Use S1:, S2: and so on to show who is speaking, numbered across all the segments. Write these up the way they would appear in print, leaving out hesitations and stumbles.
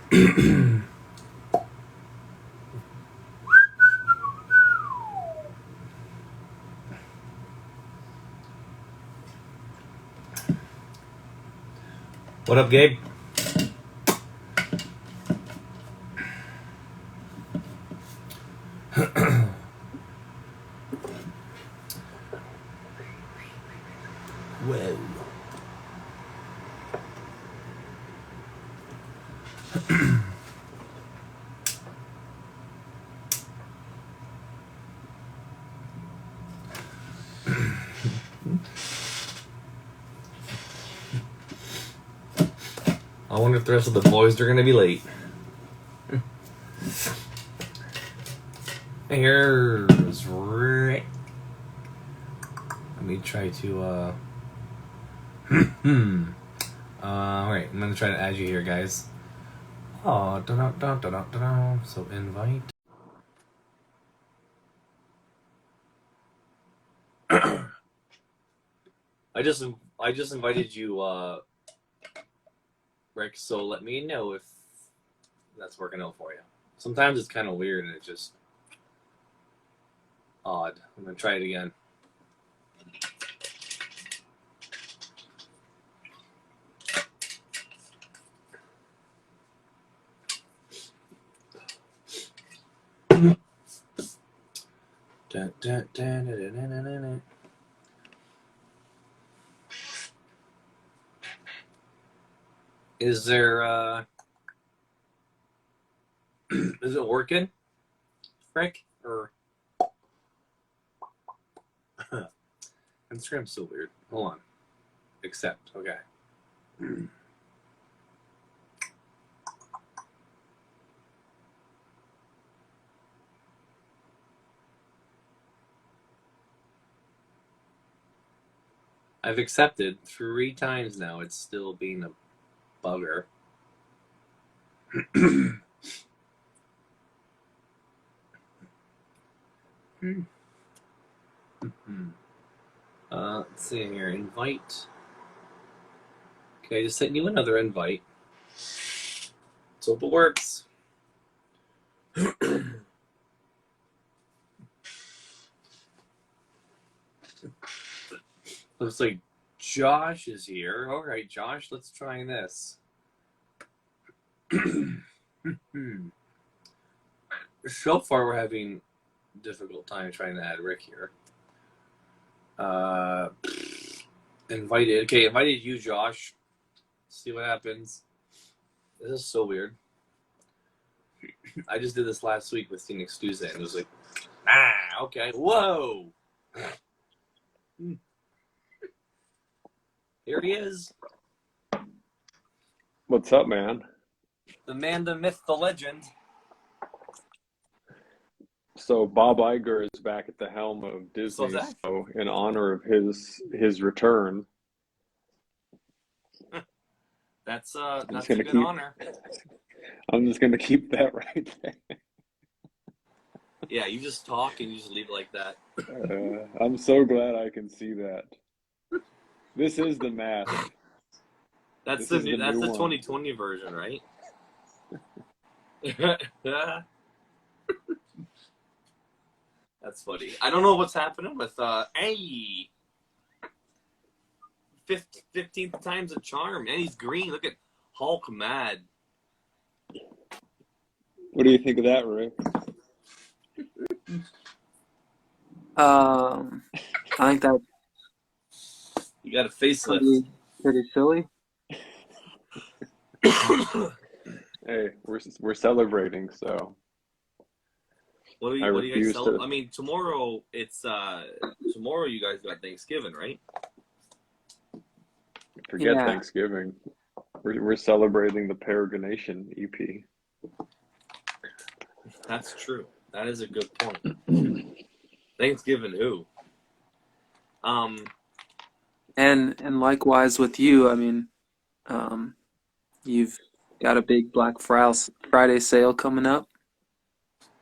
S1: What up, Gabe? Whoa. I wonder if the rest of the boys are going to be late. Here's Rick. Let me try to, alright, I'm going to try to add you here, guys. Oh, so invite. I just invited you, Rick, so let me know if that's working out for you. Sometimes it's kind of weird and it's just odd. I'm going to try it again. Is there, is it working, Frank? Or Instagram's so weird. Hold on. Accept. Okay. I've accepted 3 times now. It's still being a bugger. Let's see here. Invite. Okay, just sent you another invite. Let's hope it works. Looks like Josh is here. All right, Josh, let's try this. So far, we're having a difficult time trying to add Rick here. Invited. Okay, invited you, Josh. See what happens. This is so weird. I just did this last week with Phoenix Tuesday, and it was like, okay, whoa. Here he is.
S2: What's up, man?
S1: The man, the myth, the legend.
S2: So Bob Iger is back at the helm of Disney. So in honor of his return,
S1: that's a good honor.
S2: I'm just gonna keep that right there.
S1: Yeah, you just talk and you just leave it like that.
S2: I'm so glad I can see that. This is the mask.
S1: That's the 2020 version, right? That's funny. I don't know what's happening with 15th time's a charm, and he's green. Look at Hulk mad.
S2: What do you think of that, Rick?
S3: I think that
S1: you got a facelift.
S3: Pretty silly.
S2: Hey, we're celebrating, so.
S1: What do you guys celebrate? I mean, tomorrow it's tomorrow you guys got Thanksgiving, right?
S2: Forget Thanksgiving. We're celebrating the Peregrination EP.
S1: That's true. That is a good point. Thanksgiving who?
S3: And likewise with you, I mean, you've got a big Black Friday sale coming up.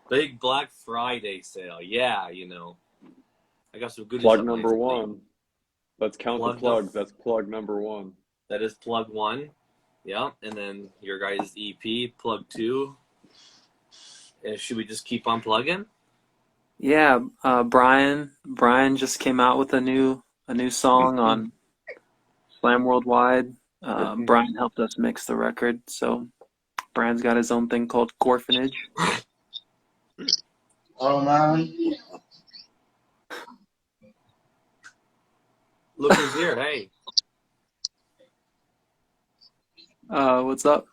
S1: Big Black Friday sale. Yeah, you know. I got some goodies.
S2: Plug number 1. Let's count the plugs. That's plug number 1.
S1: That is plug 1. Yeah, and then your guys' EP, Plug 2. Should we just keep on plugging?
S3: Yeah, Brian just came out with a new song on Slam Worldwide. Brian helped us mix the record, so Brian's got his own thing called Gorfinage.
S4: Oh man.
S1: Look who's here, hey.
S3: What's up?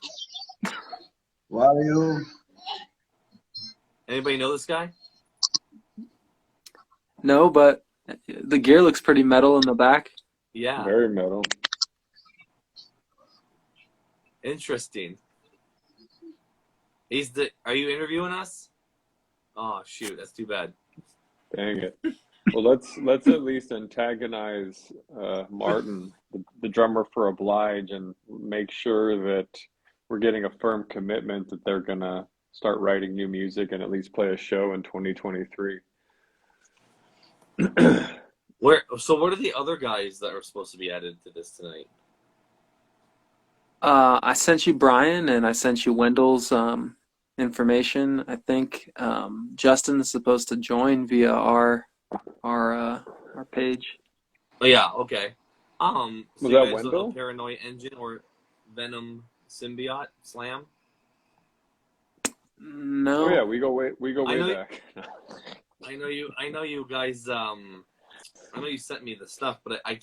S4: Where are you?
S1: Anybody know this guy?
S3: No, but the gear looks pretty metal in the back.
S1: Yeah.
S2: Very metal.
S1: Interesting. Are you interviewing us? Oh shoot, that's too bad.
S2: Dang it. Well, let's at least antagonize Martin, the drummer for Oblige, and make sure that we're getting a firm commitment that they're gonna start writing new music and at least play a show in 2023.
S1: So what are the other guys that are supposed to be added to this tonight?
S3: I sent you Brian and I sent you Wendell's information. I think Justin is supposed to join via our page.
S1: Oh yeah, okay. So
S2: Was
S1: you
S2: that
S1: guys
S2: Wendell?
S1: a Paranoid Engine or Venom Symbiote Slam?
S3: No.
S2: Oh yeah, we go way back.
S1: I know you guys. I know you sent me the stuff, but I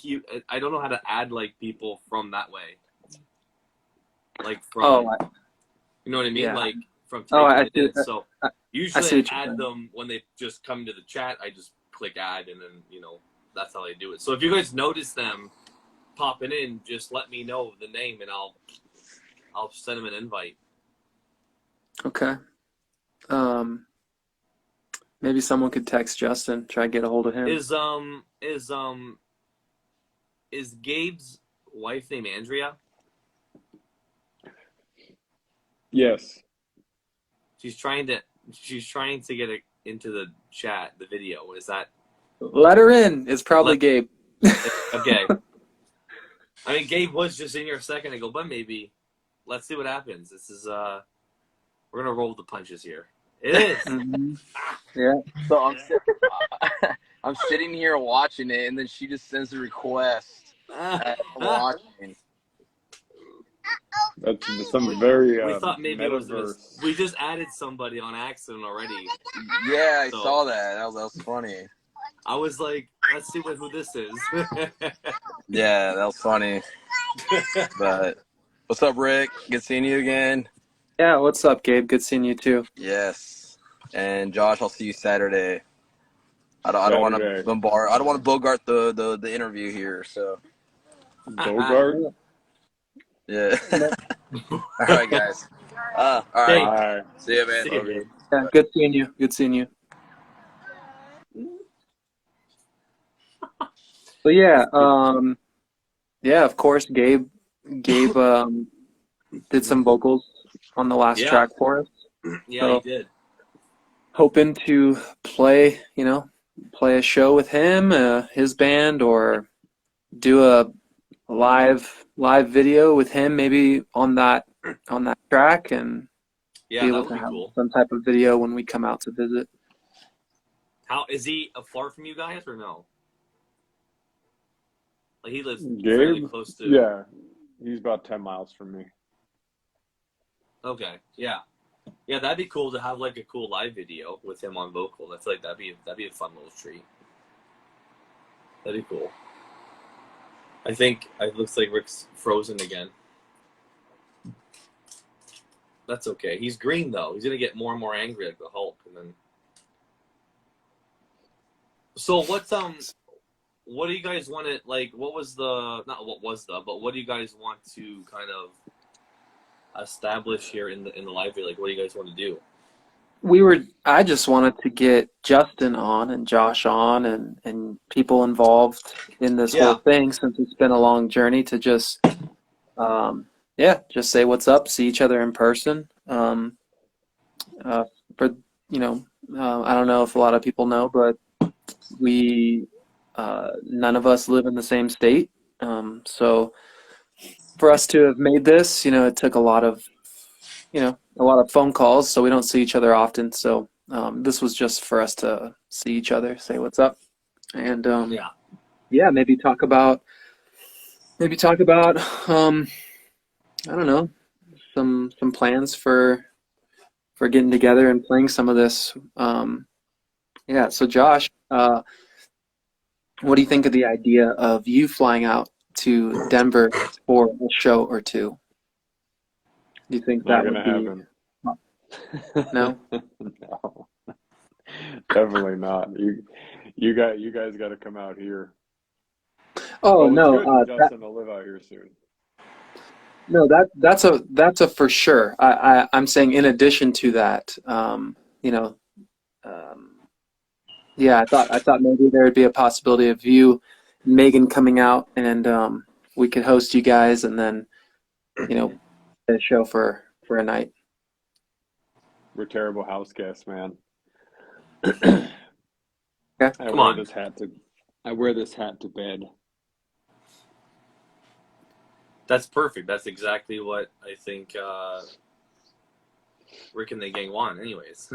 S1: don't know how to add like people from that way. Like from, you know what I mean?
S3: Yeah.
S1: Like from
S3: I
S1: taking it
S3: see.
S1: in. So usually
S3: see
S1: I
S3: what you're
S1: add
S3: saying.
S1: them when they just come to the chat. I just click add, and then that's how I do it. So if you guys notice them popping in, just let me know the name, and I'll send them an invite.
S3: Okay. Maybe someone could text Justin, try to get a hold of him.
S1: Is Gabe's wife named Andrea?
S2: Yes.
S1: She's trying to get it into the chat, the video. Is that?
S3: Let her in. It's probably Gabe.
S1: Okay. I mean, Gabe was just in here a second ago, but maybe let's see what happens. This is we're gonna roll with the punches here. It is.
S3: Mm-hmm. Yeah.
S5: So I'm sitting here watching it, and then she just sends a request. I'm watching.
S2: That's some very
S1: we thought maybe
S2: metaverse.
S1: we just added somebody on accident already.
S5: Yeah, I saw that. That was funny.
S1: I was like, let's see who this is.
S5: Yeah, that was funny. But what's up, Rick? Good seeing you again.
S3: Yeah, what's up, Gabe? Good seeing you too.
S5: Yes. And Josh, I'll see you Saturday. I don't want to bombard. I don't want to bogart the interview here. So.
S2: Bogart.
S5: Yeah. All right, guys. All right.
S2: Bye.
S5: See you, man.
S1: See you.
S3: Yeah, good seeing you. Good seeing you. So yeah, of course, Gabe did some vocals on the last track for us.
S1: Yeah,
S3: so,
S1: he did.
S3: Hoping to play a show with him, his band, or do a live video with him, maybe on that track, and
S1: be
S3: able to have some type of video when we come out to visit.
S1: How is he far from you guys or no? Like he lives fairly
S2: Gabe?
S1: close to.
S2: Yeah, he's about 10 miles from me.
S1: Okay, yeah, that'd be cool to have like a cool live video with him on vocal. I feel like that'd be a fun little treat. That'd be cool. I think it looks like Rick's frozen again. That's okay. He's green though. He's gonna get more and more angry like the Hulk, and then. So what do you guys want to like? What do you guys want to kind of establish here in the live video? Like, what do you guys want to do?
S3: I just wanted to get Justin on and Josh on and people involved in this whole thing, since it's been a long journey, to just just say what's up, see each other in person. I don't know if a lot of people know, but we none of us live in the same state, so for us to have made this, it took a lot of phone calls, so we don't see each other often. So this was just for us to see each other, say what's up, and
S1: Yeah.
S3: yeah, maybe talk about I don't know, some plans for getting together and playing some of this. Yeah. So Josh, what do you think of the idea of you flying out to Denver for a show or two? Do you think
S2: Not
S3: that would
S2: gonna
S3: be
S2: happen.
S3: no?
S2: No, definitely not. You guys got to come out here.
S3: Oh
S2: Well, it's
S3: no,
S2: good that Justin will live out here soon.
S3: no, that's a for sure. I'm saying in addition to that, you know, um, yeah, I thought maybe there would be a possibility of you, and Megan coming out, and we could host you guys, and then a show for a night.
S2: We're terrible house guests, man.
S3: Okay.
S2: I
S1: Come
S2: wear
S1: on.
S2: this hat to I wear this hat to bed.
S1: That's perfect. That's exactly what I think Rick and the gang want, anyways.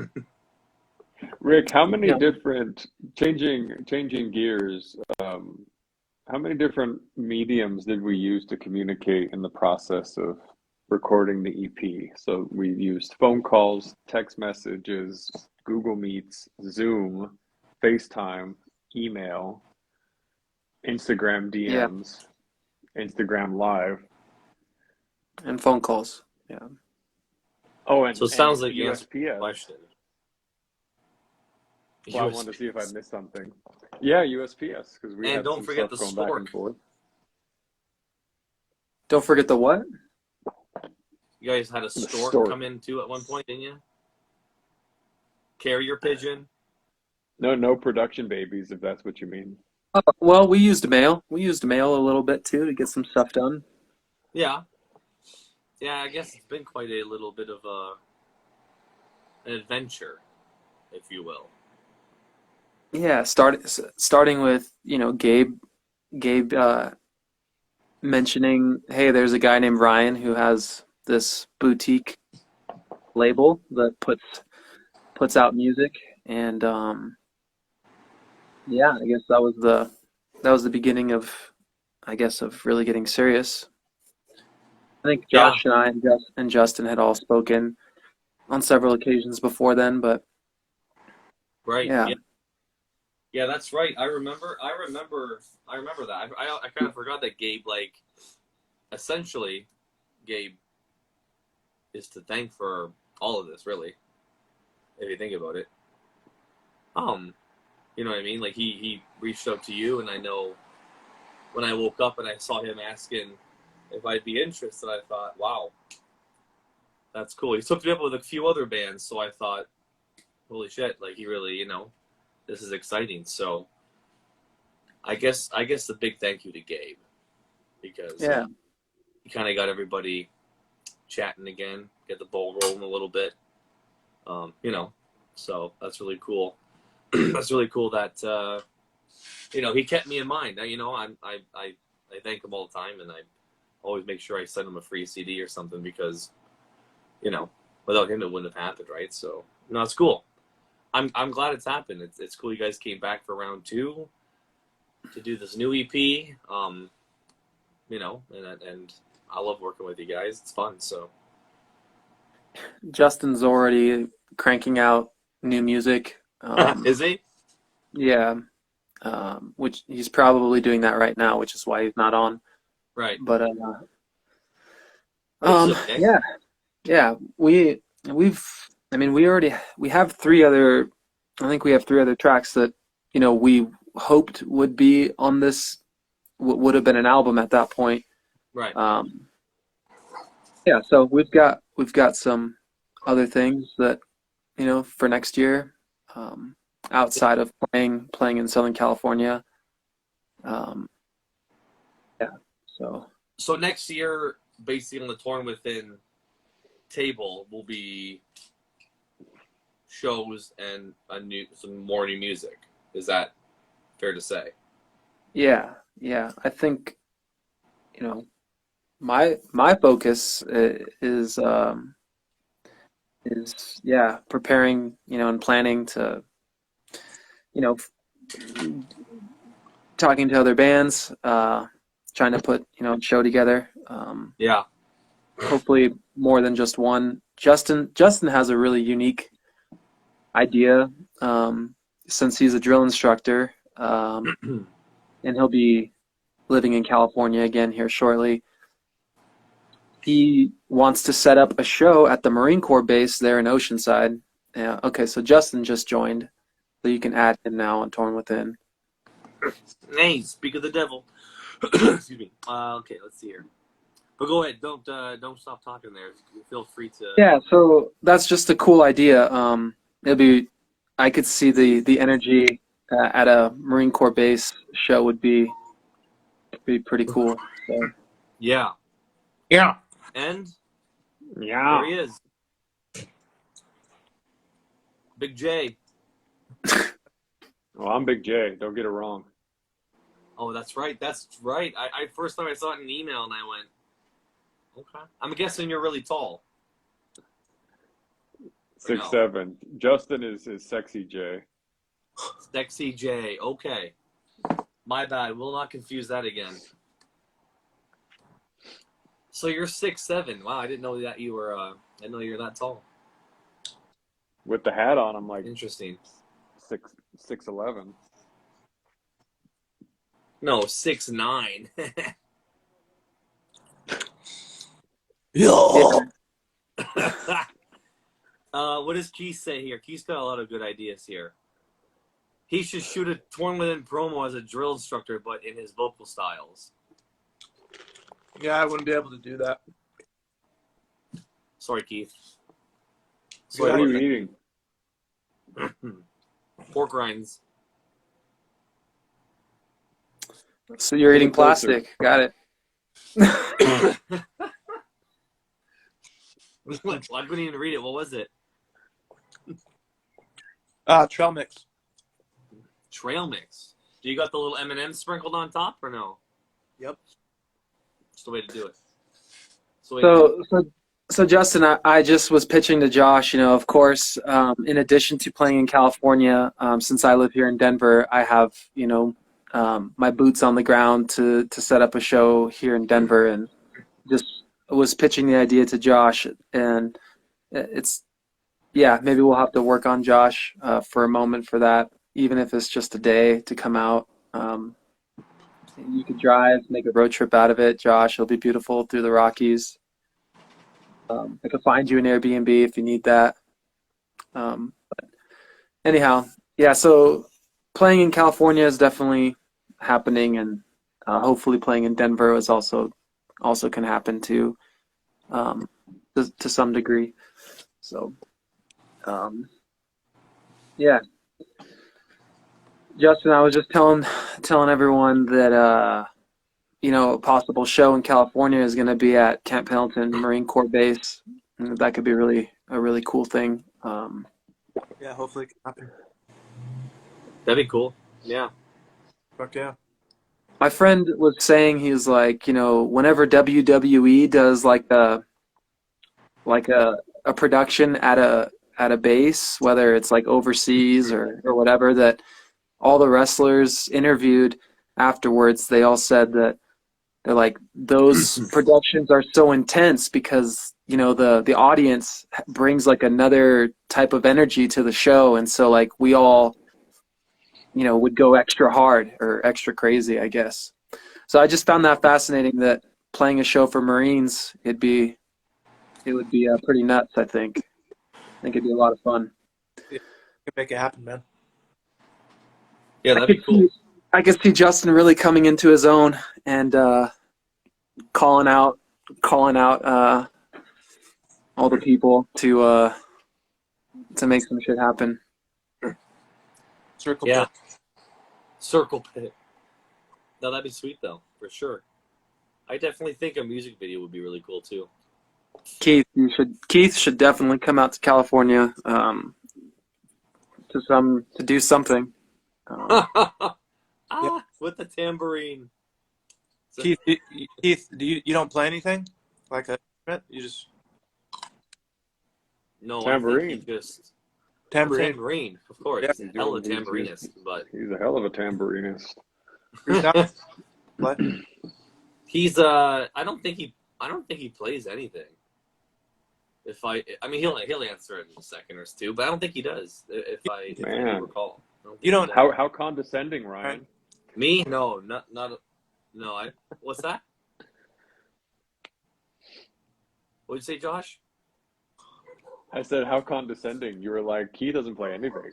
S2: Rick, how many
S3: Yeah.
S2: different changing gears, how many different mediums did we use to communicate in the process of recording the EP? So we used phone calls, text messages, Google Meets, Zoom, FaceTime, email, Instagram
S3: Yeah,
S2: DMs, Instagram Live.
S3: and phone calls. Yeah.
S2: Oh,
S1: So it
S2: and
S1: sounds like you answered the
S2: USPS.
S1: question.
S2: Well, I wanted to see if I
S1: USPS.
S2: missed something. Yeah, USPS, because we
S1: And
S2: had
S1: don't
S2: some
S1: forget
S2: stuff
S1: the
S2: going back
S1: stork.
S2: and forth.
S3: Don't forget the what?
S1: You guys had a
S2: The
S1: stork
S2: stork.
S1: come in too at one point, didn't you? Carrier pigeon.
S2: No production babies, if that's what you mean.
S3: Well, we used mail. We used mail a little bit too to get some stuff done.
S1: Yeah. Yeah, I guess it's been quite a little bit of an adventure, if you will.
S3: Yeah, starting with, Gabe mentioning, hey, there's a guy named Ryan who has this boutique label that puts out music, and yeah, I guess that was the beginning of, I guess, of really getting serious. I think
S1: Yeah,
S3: Josh and I and Justin had all spoken on several occasions before then, but
S1: right.
S3: yeah,
S1: Yeah, yeah, that's right. I remember that. I kind of forgot that Gabe, like, essentially, Gabe is to thank for all of this, really, if you think about it. Um, you know what I mean? Like he reached out to you, and I know when I woke up and I saw him asking if I'd be interested, I thought, wow, that's cool. He's hooked me up with a few other bands, so I thought, holy shit, like he really, this is exciting. So I guess the big thank you to Gabe because
S3: yeah,
S1: he kind of got everybody chatting again, get the ball rolling a little bit. So that's really cool. That's really cool that he kept me in mind. I thank him all the time, and I always make sure I send him a free CD or something because without him it wouldn't have happened, right? So no, it's cool. I'm glad it's happened. It's cool you guys came back for round 2 to do this new EP. And I love working with you guys. It's fun. So
S3: Justin's already cranking out new music.
S1: is he?
S3: Yeah, which he's probably doing that right now, which is why he's not on.
S1: Right.
S3: But
S1: Which is okay.
S3: yeah, yeah, we have 3 other. I think we have 3 other tracks that we hoped would be on this, would have been an album at that point.
S1: Right.
S3: Yeah, so we've got some other things that for next year, outside of playing in Southern California. Yeah,
S1: So next year, basically on the Torn Within table, will be shows and some more new music. Is that fair to say?
S3: yeah, I think my focus is yeah, preparing, and planning to, you know, talking to other bands, trying to put, a show together.
S1: Yeah.
S3: Hopefully more than just one. Justin has a really unique idea, since he's a drill instructor, and he'll be living in California again here shortly. He wants to set up a show at the Marine Corps base there in Oceanside. Yeah, okay, so Justin just joined, so you can add him now on Torn Within.
S1: Hey, speak of the devil. Excuse me. Okay, let's see here. But go ahead. Don't stop talking there. Feel free to.
S3: Yeah, so that's just a cool idea. I could see the energy at a Marine Corps base show would be pretty cool. So.
S1: Yeah.
S6: Yeah.
S1: And
S2: Yeah.
S1: there he is. Big J.
S2: Well, I'm Big J. Don't get it wrong.
S1: Oh, that's right. That's right. I first time I saw it in an email and I went, okay. I'm guessing you're really tall.
S2: 6'7". Justin is Sexy J.
S1: Sexy J. Okay. My bad. We'll not confuse that again. So you're 6'7". Wow, I didn't know that you were. I didn't know you're that tall.
S2: With the hat on, I'm like
S1: Interesting.
S2: 6'11".
S1: No, 6'9".
S3: Yeah.
S1: What does Keith say here? Keith's got a lot of good ideas here. He should shoot a Torn Within promo as a drill instructor, but in his vocal styles.
S6: Yeah, I wouldn't be able to do that.
S1: Sorry, Keith.
S2: What are you eating?
S1: Pork rinds.
S3: So you're eating plastic. Got it.
S1: I couldn't even read it. What was it?
S6: Trail mix.
S1: Trail mix. Do you got the little M&M sprinkled on top or no?
S6: Yep.
S1: It's the way to do it.
S3: So Justin, I just was pitching to Josh, of course, in addition to playing in California, since I live here in Denver, I have, my boots on the ground to set up a show here in Denver, and just was pitching the idea to Josh, and maybe we'll have to work on Josh for a moment for that, even if it's just a day to come out. You could drive, make a road trip out of it, Josh. It'll be beautiful through the Rockies. I could find you an Airbnb if you need that. But anyhow, yeah, so playing in California is definitely happening, and hopefully playing in Denver is also can happen too, to some degree. So, yeah. Justin, I was just telling everyone that a possible show in California is going to be at Camp Pendleton Marine Corps Base. And that could be a really cool thing.
S6: Yeah, hopefully it can happen.
S1: That'd be cool. Yeah.
S6: Fuck yeah.
S3: My friend was saying, he was like, whenever WWE does like a production at a base, whether it's like overseas or whatever, that all the wrestlers interviewed afterwards, they all said that they're like, those productions are so intense because, the audience brings like another type of energy to the show. And so like we all, would go extra hard or extra crazy, I guess. So I just found that fascinating, that playing a show for Marines, it would be pretty nuts, I think. I think it'd be a lot of fun.
S6: You can make it happen, man.
S1: Yeah, that'd be cool.
S3: I could see Justin really coming into his own and calling out all the people to make some shit happen.
S6: Circle
S1: Yeah.
S6: pit.
S1: Circle pit. No, that'd be sweet though, for sure. I definitely think a music video would be really cool too.
S3: Keith should definitely come out to California to do something.
S1: With the tambourine.
S6: Keith, you don't play anything like a instrument? You just
S1: No,
S2: Tambourine.
S1: I think he just
S6: tambourine.
S1: tambourine, of course.
S6: Yeah.
S1: He's a hell of a tambourinist, but
S2: He's a hell of a tambourinist.
S6: Play?
S1: he's I don't think he plays anything. I mean he'll answer in a second or two, but I don't think he does. If I
S2: Man.
S1: recall. I don't think
S6: You don't-
S1: he does.
S2: How condescending, Ryan.
S1: Me? No, not no. What's that? What'd you say, Josh?
S2: I said, how condescending. You were like, he doesn't play anything.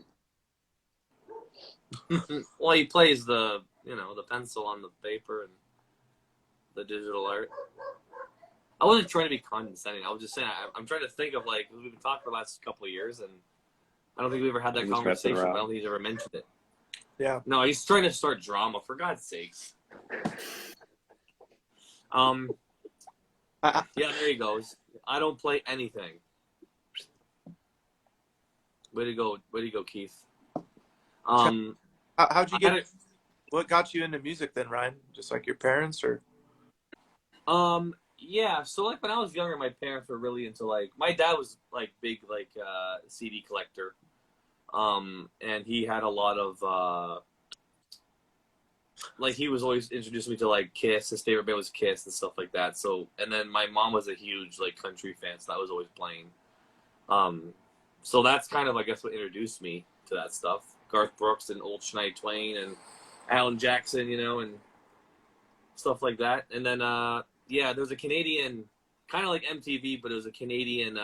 S1: Well, he plays the pencil on the paper and the digital art. I wasn't trying to be condescending. I was just saying I'm trying to think of like we've been talking the last couple of years, and I don't think we ever had that
S2: I'm just messing
S1: conversation. I
S2: around.
S1: don't think he's ever mentioned it.
S6: Yeah.
S1: No, he's trying to start drama. For God's sakes. Yeah, there he goes. I don't play anything. Way to go, Keith.
S6: How'd you get? What got you into music then, Ryan? Just like your parents, or?
S1: Yeah. So like when I was younger, my parents were really into like my dad was like big like CD collector, and he had a lot of like he was always introducing me to like Kiss. His favorite band was Kiss and stuff like that. So and then my mom was a huge like country fan, so that was always playing. So that's kind of I guess what introduced me to that stuff. Garth Brooks and Old Shania Twain and Alan Jackson, and stuff like that. And then yeah, there's a Canadian kind of like MTV, but it was a Canadian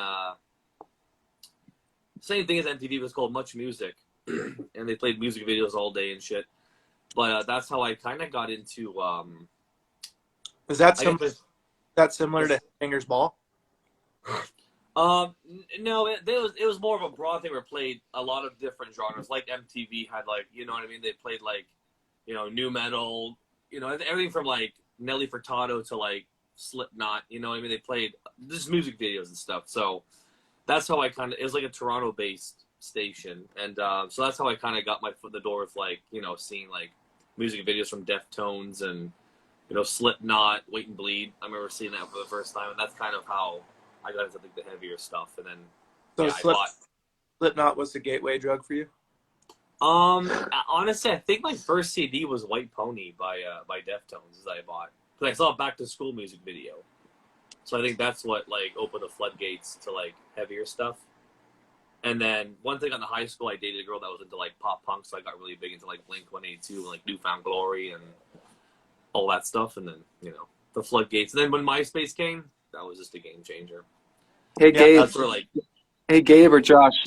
S1: same thing as MTV, but it's called Much Music, and they played music videos all day and shit. But that's how I kind of got into.
S6: Is that similar to Finger's Ball?
S1: No, it was more of a broad thing where it played a lot of different genres. Like MTV had like, you know what I mean? They played like, new metal, everything from like Nelly Furtado to like Slipknot, you know what I mean? They played just music videos and stuff. So that's how it was like a Toronto based station. And so that's how I kind of got my foot in the door with like, seeing like music videos from Deftones and, Slipknot, Wait and Bleed. I remember seeing that for the first time. And that's kind of how I got into the heavier stuff, and then
S6: Slipknot was the gateway drug for you.
S1: Honestly, I think my first CD was White Pony by Deftones, as I bought because I saw a Back to School music video. So I think that's what like opened the floodgates to like heavier stuff. And then one thing on the high school, I dated a girl that was into like pop punk, so I got really big into like Blink-182 and like Newfound Glory and all that stuff. And then the floodgates. And then when MySpace came, that was just a game changer.
S3: Hey, Gabe.
S1: That's where, like,
S3: hey, Gabe or Josh,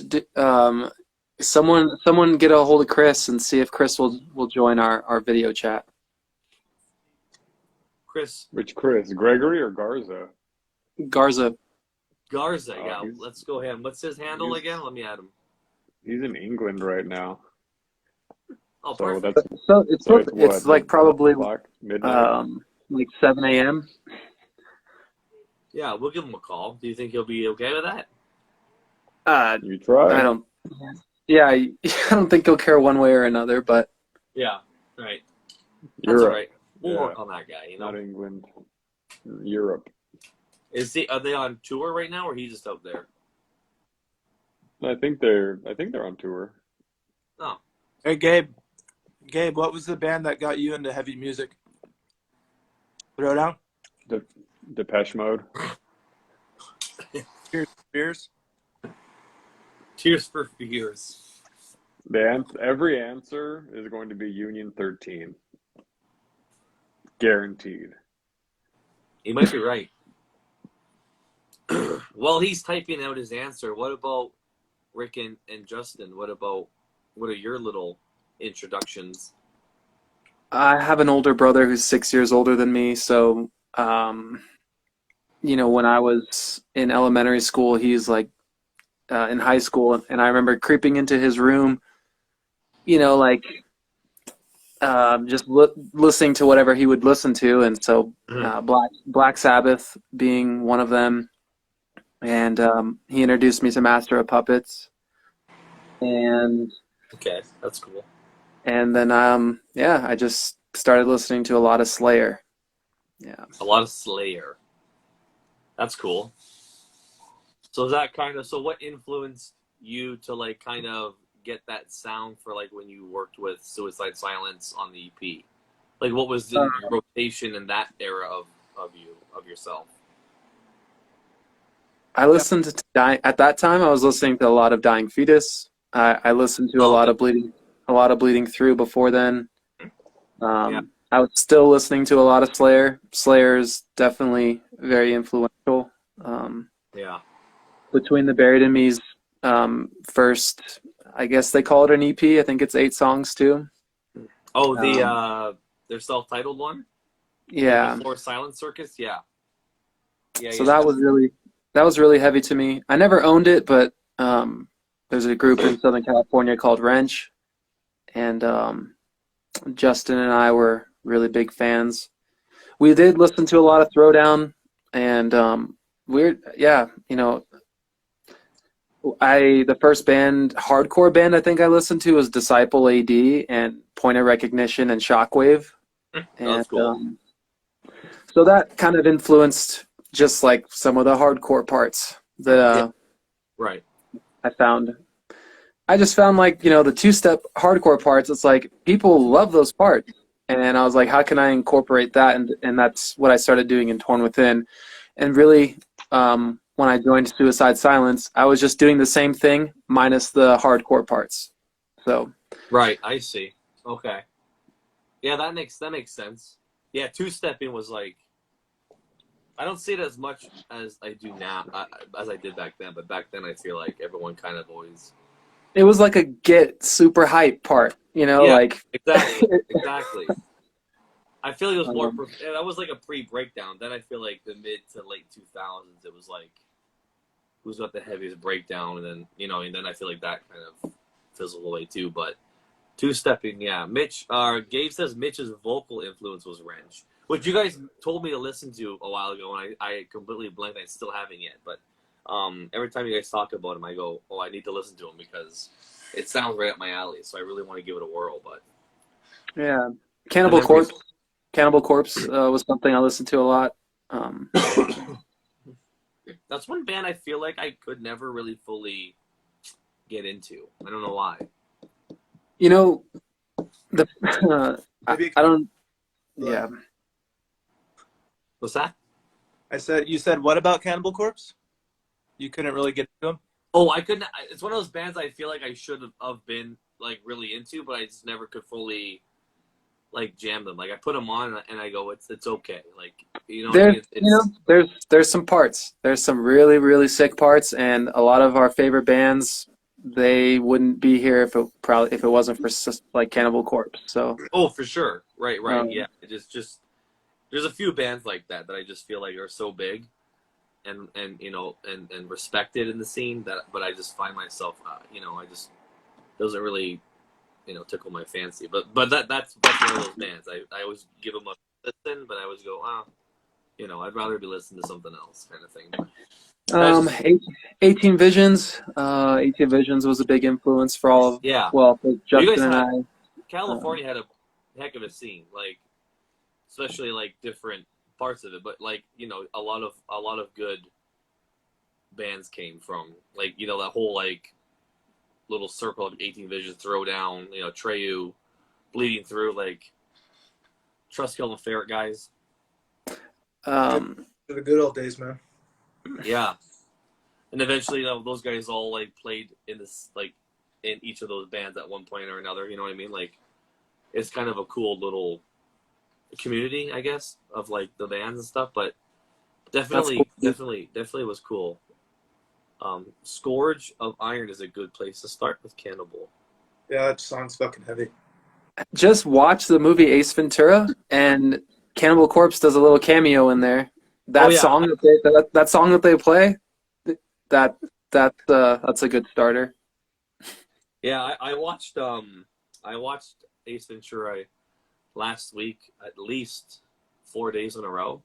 S3: someone get a hold of Chris and see if Chris will join our video chat.
S1: Chris.
S2: Which Chris? Gregory or Garza?
S3: Garza.
S1: Yeah. Let's go ahead. What's his handle again? Let me add him.
S2: He's in England right now.
S1: Oh,
S2: so
S1: perfect.
S3: It's like probably
S2: midnight?
S3: like 7 a.m.
S1: Yeah, we'll give him a call. Do you think he'll be okay with that?
S2: You try.
S3: I don't. Yeah, I don't think he'll care one way or another. But
S1: yeah, right.
S2: Europe.
S1: That's all right. We'll work on that guy.
S2: Not England. Europe.
S1: Are they on tour right now, or he's just out there?
S2: I think they're on tour.
S1: Oh.
S6: Hey, Gabe. Gabe, what was the band that got you into heavy music? Throw down.
S2: Depeche Mode.
S6: Tears.
S1: Tears for Fears.
S2: Every answer is going to be Union 13. Guaranteed.
S1: He might be right. While he's typing out his answer, what about Rick and Justin? What are your little introductions?
S3: I have an older brother who's 6 years older than me, so when I was in elementary school, he's like in high school, and I remember creeping into his room, just listening to whatever he would listen to, and so Black Sabbath being one of them, and he introduced me to Master of Puppets, and
S1: okay, that's cool.
S3: And then I just started listening to a lot of Slayer. Yeah.
S1: A lot of Slayer. That's cool. So is that kind of, so what influenced you to like kind of get that sound for like when you worked with Suicide Silence on the EP? Like what was the rotation in that era of yourself?
S3: I listened to at that time. I was listening to a lot of Dying Fetus. I listened to a lot of Bleeding Through before then. I was still listening to a lot of Slayer. Slayer is definitely very influential. Between the Buried in Me's first, I guess they call it an EP. I think it's 8 songs too.
S1: Oh, their self-titled one.
S3: Yeah.
S1: Before Silent Circus. Yeah.
S3: So that was really heavy to me. I never owned it, but there's a group in Southern California called Wrench, and Justin and I were really big fans. We did listen to a lot of Throwdown, and the first hardcore band I think I listened to was Disciple AD and Point of Recognition and Shockwave.
S1: That's cool.
S3: So that kind of influenced just like some of the hardcore parts that
S1: right.
S3: I found. I just found like, the 2-step hardcore parts, it's like people love those parts. And I was like, how can I incorporate that? And that's what I started doing in Torn Within. And really, when I joined Suicide Silence, I was just doing the same thing minus the hardcore parts. So
S1: right, I see. Okay. Yeah, that makes sense. Yeah, 2-stepping was like, I don't see it as much as I do now, as I did back then. But back then, I feel like everyone kind of always.
S3: It was like a get super hype part,
S1: Yeah,
S3: like
S1: exactly. I feel like it was more. That was like a pre-breakdown. Then I feel like the mid to late 2000s, it was like who's got the heaviest breakdown, and then and then I feel like that kind of fizzled away too. But 2-stepping, yeah. Gabe says Mitch's vocal influence was Wrench, which you guys told me to listen to a while ago, and I completely blanked. I still haven't yet, but every time you guys talk about him, I go, oh, I need to listen to him because it sounds right up my alley. So I really want to give it a whirl. But
S3: yeah, Cannibal Corpse was something I listened to a lot.
S1: That's one band I feel like I could never really fully get into. I don't know why.
S3: I don't. Yeah.
S1: What's that?
S6: You said what about Cannibal Corpse? You couldn't really get into them?
S1: Oh, I couldn't. It's one of those bands I feel like I should have been like really into, but I just never could fully like jam them. Like I put them on and I go, it's okay. Like
S3: there's some parts. There's some really really sick parts, and a lot of our favorite bands, they wouldn't be here if it wasn't for like Cannibal Corpse. So.
S1: Oh, for sure. Right. Yeah. It just there's a few bands like that I just feel like are so big. And respected in the scene but I just find myself I just doesn't really tickle my fancy, but that's one of those bands I always give them a listen, but I always go I'd rather be listening to something else kind of thing.
S3: 18 Visions 18 Visions was a big influence for all of for Justin and I.
S1: California had a heck of a scene, like especially like different parts of it, but like a lot of good bands came from like that whole like little circle of 18 Visions, Throwdown, Treyu, Bleeding Through, like Trustkill and Ferret guys.
S6: The good old days, man.
S1: Yeah, and eventually those guys all like played in this like in each of those bands at one point or another. You know what I mean? Like it's kind of a cool little community, I guess, of like the bands and stuff, but definitely was cool. Scourge of Iron is a good place to start with Cannibal.
S6: Yeah, that song's fucking heavy.
S3: Just watch the movie Ace Ventura, and Cannibal Corpse does a little cameo in there. Song that they play, that's a good starter.
S1: Yeah, I watched Ace Ventura last week at least 4 days in a row.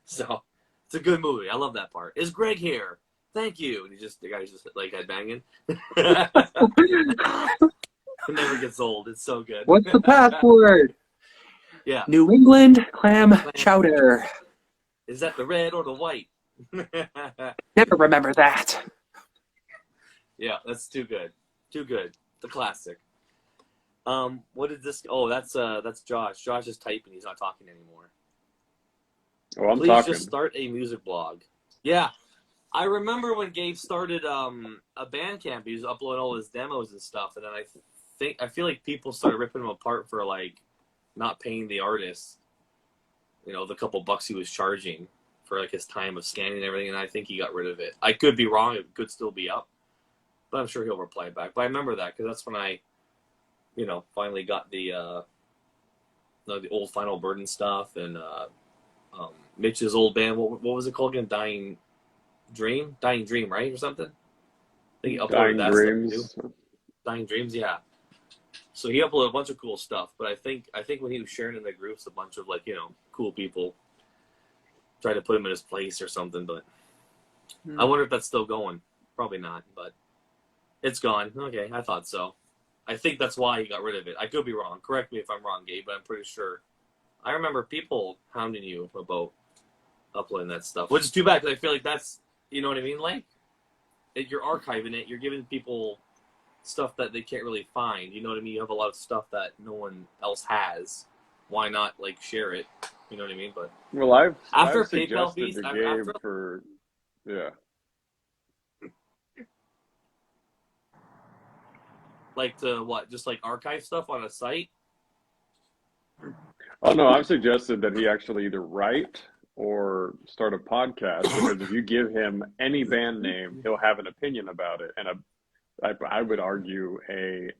S1: So it's a good movie. I love that part. Is Greg here? Thank you. And the guy's just like headbanging. It never gets old. It's so good.
S3: What's the password?
S1: Yeah.
S3: New England clam chowder.
S1: Is that the red or the white?
S3: Never remember that.
S1: Yeah, that's too good. Too good. The classic. What did this? Oh, that's Josh. Josh is typing. He's not talking anymore.
S2: Oh, I'm
S1: Please
S2: talking.
S1: just start a music blog. Yeah, I remember when Gabe started a band camp. He was uploading all his demos and stuff, and then I feel like people started ripping him apart for like not paying the artist, the couple bucks he was charging for like his time of scanning and everything. And I think he got rid of it. I could be wrong. It could still be up, but I'm sure he'll reply back. But I remember that because that's when I, finally got the old Final Burden stuff and Mitch's old band. What was it called again? Dying Dream, right, or something. I think he uploaded that
S2: Dreams.
S1: stuff too. Dying Dreams, yeah. So he uploaded a bunch of cool stuff, but I think when he was sharing in the groups, a bunch of cool people tried to put him in his place or something. But I wonder if that's still going. Probably not, but it's gone. Okay, I thought so. I think that's why he got rid of it. I could be wrong. Correct me if I'm wrong, Gabe, but I'm pretty sure. I remember people hounding you about uploading that stuff, which is too bad because I feel like that's, you know what I mean? Like, you're archiving it. You're giving people stuff that they can't really find. You know what I mean? You have a lot of stuff that no one else has. Why not, share it? You know what I mean? But
S2: Well, I've
S1: after PayPal
S2: suggested
S1: fees,
S2: to Gabe for, yeah.
S1: To what? Just archive stuff on a site?
S2: Oh no, I've suggested that he actually either write or start a podcast because if you give him any band name, he'll have an opinion about it, and I would argue a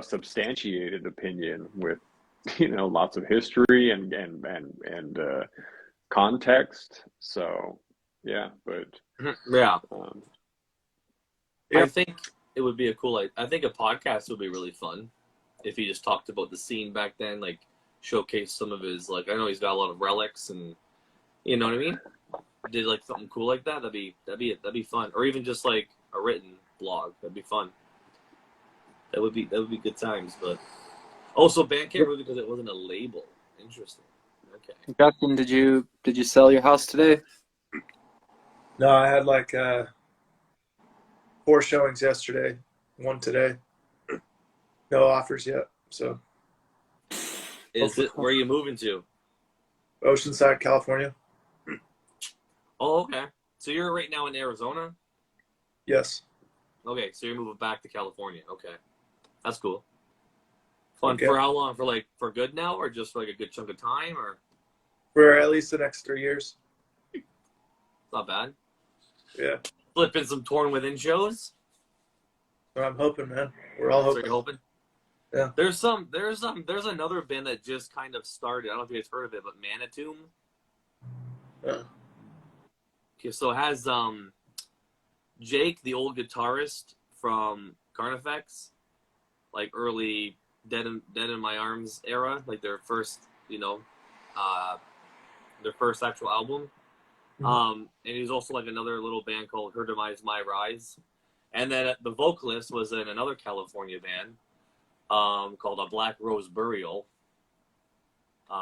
S2: substantiated opinion with lots of history and context. So yeah, but
S1: Yeah.
S6: Yeah.
S1: I think it would be I think a podcast would be really fun if he just talked about the scene back then, showcase some of his, I know he's got a lot of relics and, you know what I mean? Did something cool like that. That'd be fun. Or even just a written blog. That'd be fun. That would be good times. But also Bandcamp really because it wasn't a label. Interesting. Okay.
S3: Justin, did you sell your house today?
S6: No, I had 4 showings yesterday, 1 today. No offers yet. So
S1: Where are you moving to?
S6: Oceanside, California.
S1: Oh, okay. So you're right now in Arizona?
S6: Yes.
S1: Okay, so you're moving back to California. Okay. That's cool. Fun.
S6: Okay.
S1: For how long? For good now, or just for a good chunk of time, or?
S6: For at least the next 3 years.
S1: Not bad.
S6: Yeah.
S1: Flipping some Torn Within shows?
S6: So I'm hoping, man. We're all hoping.
S1: So you're hoping?
S6: Yeah.
S1: There's another band that just kind of started. I don't know if you guys heard of it, but Manitomb.
S6: Yeah.
S1: Okay, so it has Jake, the old guitarist from Carnifex, early Dead in My Arms era, their first, their first actual album. And he's also another little band called Her Demise, My Rise. And then the vocalist was in another California band called A Black Rose Burial,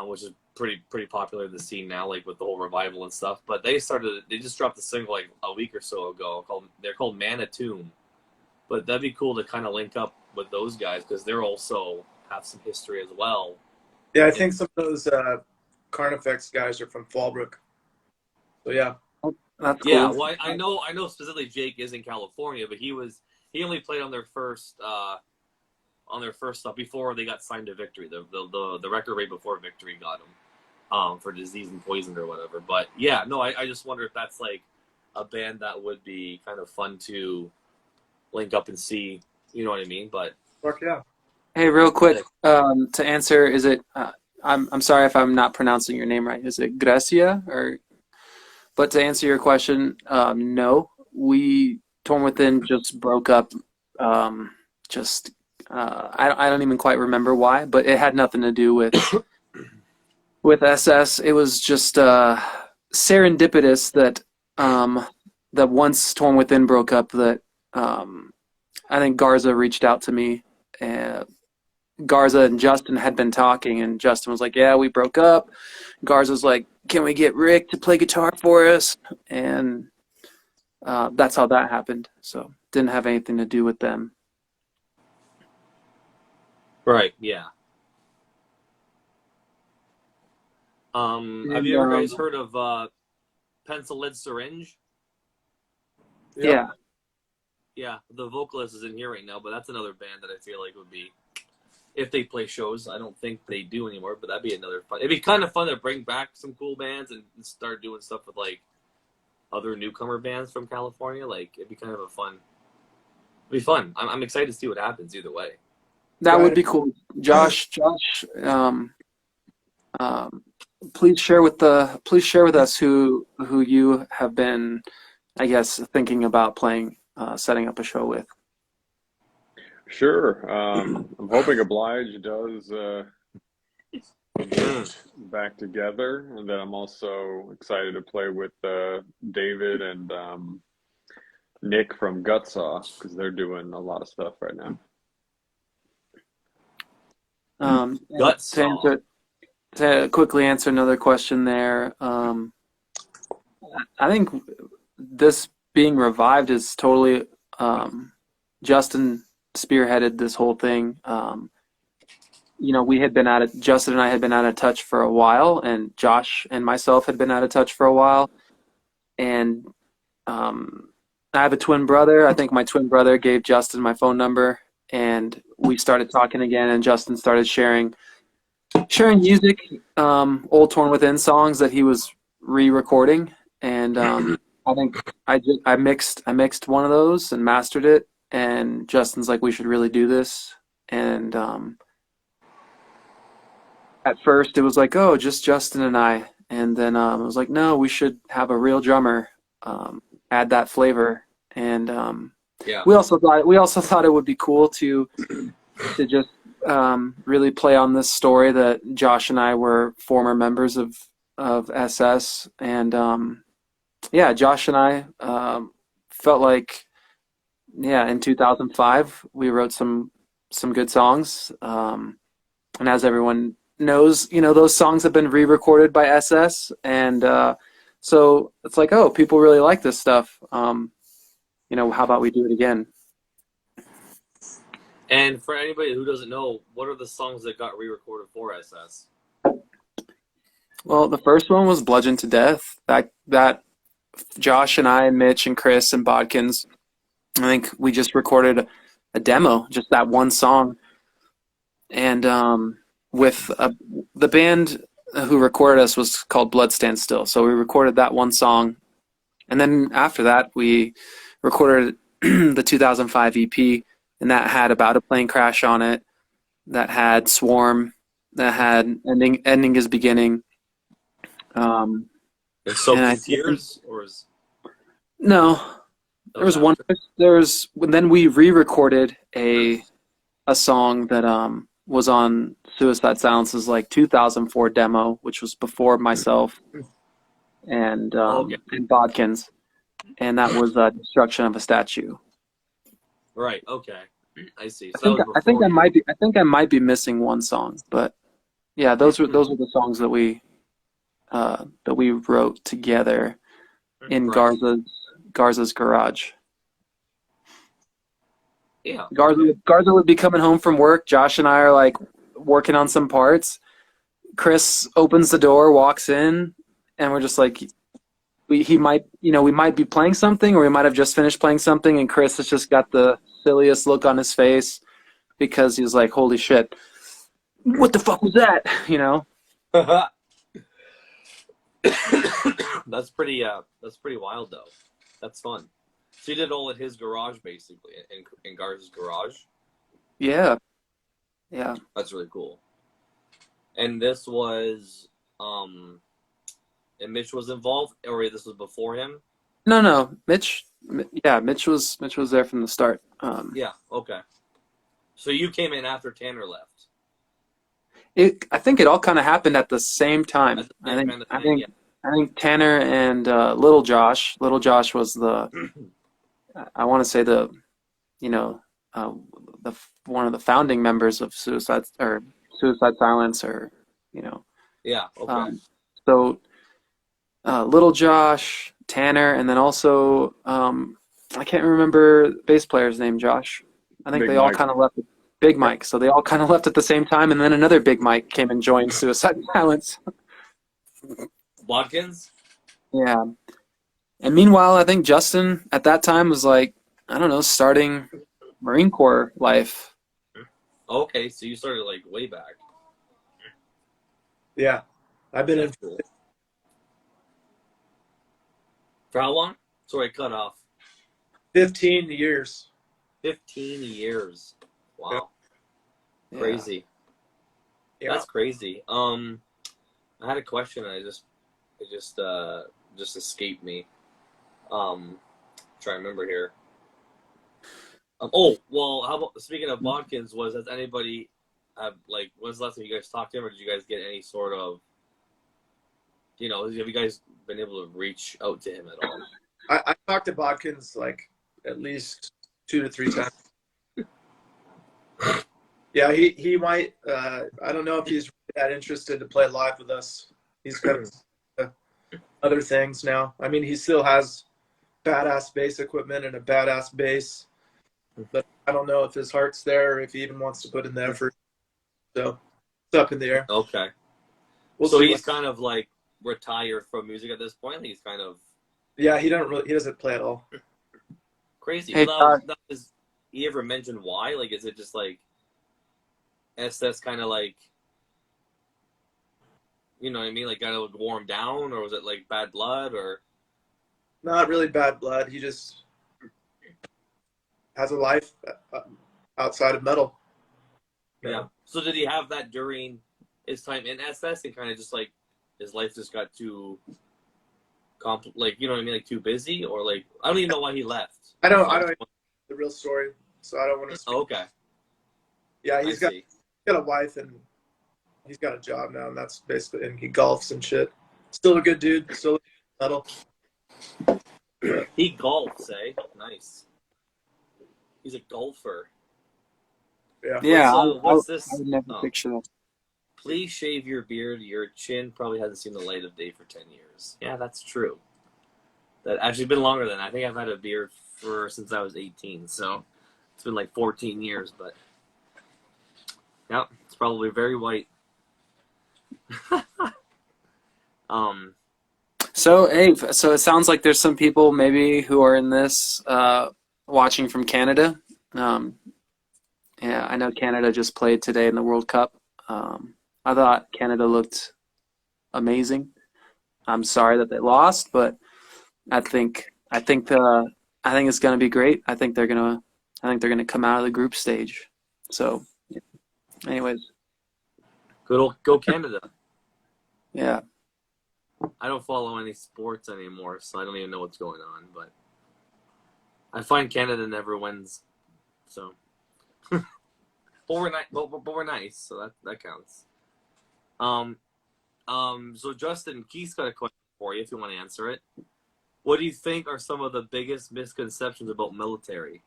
S1: which is pretty popular in the scene now, with the whole revival and stuff. But they just dropped a single a week or so ago they're called Manitomb. But that'd be cool to kind of link up with those guys because they're also have some history as well.
S6: Yeah, I think some of those Carnifex guys are from Fallbrook. So yeah.
S3: That's cool.
S1: Yeah, well, I know specifically Jake is in California, but he only played on their first stuff before they got signed to Victory, the record right before Victory got them for Disease and Poison or whatever. But yeah, no, I just wonder if that's a band that would be kind of fun to link up and see, you know what I mean? But
S6: Fuck yeah.
S3: Hey, real quick, to answer, is it? I'm sorry if I'm not pronouncing your name right. Is it Gracia or? But to answer your question, no. Torn Within just broke up. I don't even quite remember why, but it had nothing to do with SS. It was just serendipitous that that once Torn Within broke up, that I think Garza reached out to me Garza and Justin had been talking, and Justin was like, "Yeah, we broke up." Garza's like, "Can we get Rick to play guitar for us?" And that's how that happened. So didn't have anything to do with them.
S1: Right. Yeah. Have you ever guys heard of Pencil Lid Syringe?
S3: Yeah.
S1: Yeah, the vocalist is in here right now, but that's another band that I feel like would be, if they play shows. I don't think they do anymore, but that'd be another fun. It'd be kind of fun to bring back some cool bands and start doing stuff with like other newcomer bands from California. Like it'd be kind of a fun. It'd be fun. I'm excited to see what happens either way.
S3: That would be cool. Josh, please share with us who you have been, I guess, thinking about playing, setting up a show with.
S2: Sure. I'm hoping Oblige does get back together, and then I'm also excited to play with David and Nick from Gutsaw, because they're doing a lot of stuff right now.
S3: To quickly answer another question there, I think this being revived is totally Justin spearheaded this whole thing. We had been at it. Justin and I had been out of touch for a while, and Josh and myself had been out of touch for a while. And I have a twin brother. I think my twin brother gave Justin my phone number, and we started talking again. And Justin started sharing music, old Torn Within songs that he was re-recording. And I think I mixed one of those and mastered it. And Justin's like, "We should really do this." And at first it was like, "Oh, just Justin and I." And then I was like, "No, we should have a real drummer, add that flavor." And we also thought it would be cool to just really play on this story that Josh and I were former members of SS. And Josh and I felt like, in 2005 we wrote some good songs, and as everyone knows, those songs have been re-recorded by SS, and so it's like, oh, people really like this stuff. How about we do it again?
S1: And for anybody who doesn't know, what are the songs that got re-recorded for SS?
S3: Well, the first one was Bludgeoned to Death. That Josh and I, Mitch and Chris and Bodkins, I think we just recorded a demo, just that one song. And with the band who recorded us was called Blood Stand Still. So we recorded that one song. And then after that, we recorded the 2005 EP, and that had About a Plane Crash on it. That had Swarm. That had Ending is Beginning.
S1: Tears?
S3: No. There was one. Then we re-recorded a song that was on Suicide Silence's 2004 demo, which was before myself and Bodkins, and that was Destruction of a Statue.
S1: Right. Okay. I see.
S3: I think I might be missing one song, but yeah, those were the songs that we wrote together in Garza's garage.
S1: Yeah.
S3: Garza would be coming home from work. Josh and I are working on some parts. Chris opens the door, walks in, and we're just like, we might be playing something, or we might have just finished playing something, and Chris has just got the silliest look on his face because he's like, "Holy shit, what the fuck was that?"
S1: That's pretty wild though. That's fun. So you did all at his garage, basically, in Garza's garage?
S3: Yeah.
S1: That's really cool. And this was, and Mitch was involved, or this was before him?
S3: No, Mitch was there from the start.
S1: Yeah, okay. So you came in after Tanner left.
S3: I think it all kind of happened at the same time. I think Tanner and Little Josh was the, I want to say the the one of the founding members of Suicide Silence, or you know.
S1: Yeah. Okay.
S3: So Little Josh, Tanner, and then also I can't remember the bass player's name. Josh. I think
S2: Big
S3: they all
S2: Mike.
S3: kind of left. Big Mike. So they all kind of left at the same time, and then another Big Mike came and joined Suicide Silence.
S1: Watkins.
S3: Yeah. And meanwhile, I think Justin at that time was like, I don't know, starting Marine Corps life.
S1: Okay, so you started like way back.
S6: Yeah, I've been in.
S1: That's cool. For how long? Sorry, cut off.
S6: 15 years.
S1: 15 years. Wow.
S3: Yeah.
S1: Crazy.
S6: Yeah.
S1: That's crazy. I had a question and it just escaped me. Trying to remember here. Oh, well, how about, speaking of Watkins, has anybody when's the last time you guys talked to him, or did you guys get any sort of, have you guys been able to reach out to him at all?
S6: I talked to Bodkins like at least 2 to 3 times. Yeah, he might. I don't know if he's that interested to play live with us. He's got other things now. I mean, he still has badass bass equipment and a badass bass, but I don't know if his heart's there or if he even wants to put in the effort. So it's up in the air.
S1: Okay.
S6: We'll
S1: So
S6: see
S1: he's kind of like retired from music at this point. He's kind of
S6: he doesn't play at all.
S1: crazy.
S3: Hey,
S1: Does he ever mention why? Like, is it just like SS kind of like, you know what I mean? Like, got to warm down, or was it like bad blood, or?
S6: Not really bad blood. He just has a life outside of metal.
S1: Yeah. So did he have that during his time in SS, and kind of just like his life just got too like, you know what I mean, like too busy, or like I don't even know why he left.
S6: I don't know the real story, so I don't want to speak.
S1: Oh, okay.
S6: Yeah, he's got a wife and he's got a job now, and that's basically, and he golfs and shit. Still a good dude. Still metal.
S1: He golfs, eh? Nice. He's a golfer.
S6: Yeah.
S3: Yeah,
S1: What's this?
S3: I would never picture that.
S1: Please shave your beard. Your chin probably hasn't seen the light of day for 10 years. Yeah, that's true. That actually been longer than that. I think I've had a beard since I was 18, so it's been like 14 years, but yeah, it's probably very white.
S3: So it sounds like there's some people maybe who are in this watching from Canada. Yeah, I know Canada just played today in the World Cup. I thought Canada looked amazing. I'm sorry that they lost, but I think it's going to be great. I think they're going to come out of the group stage. So, anyways,
S1: Go Canada.
S3: Yeah.
S1: I don't follow any sports anymore, so I don't even know what's going on. But I find Canada never wins, so. But we're nice, so that counts. So Justin, Keith's got a question for you if you want to answer it. What do you think are some of the biggest misconceptions about military?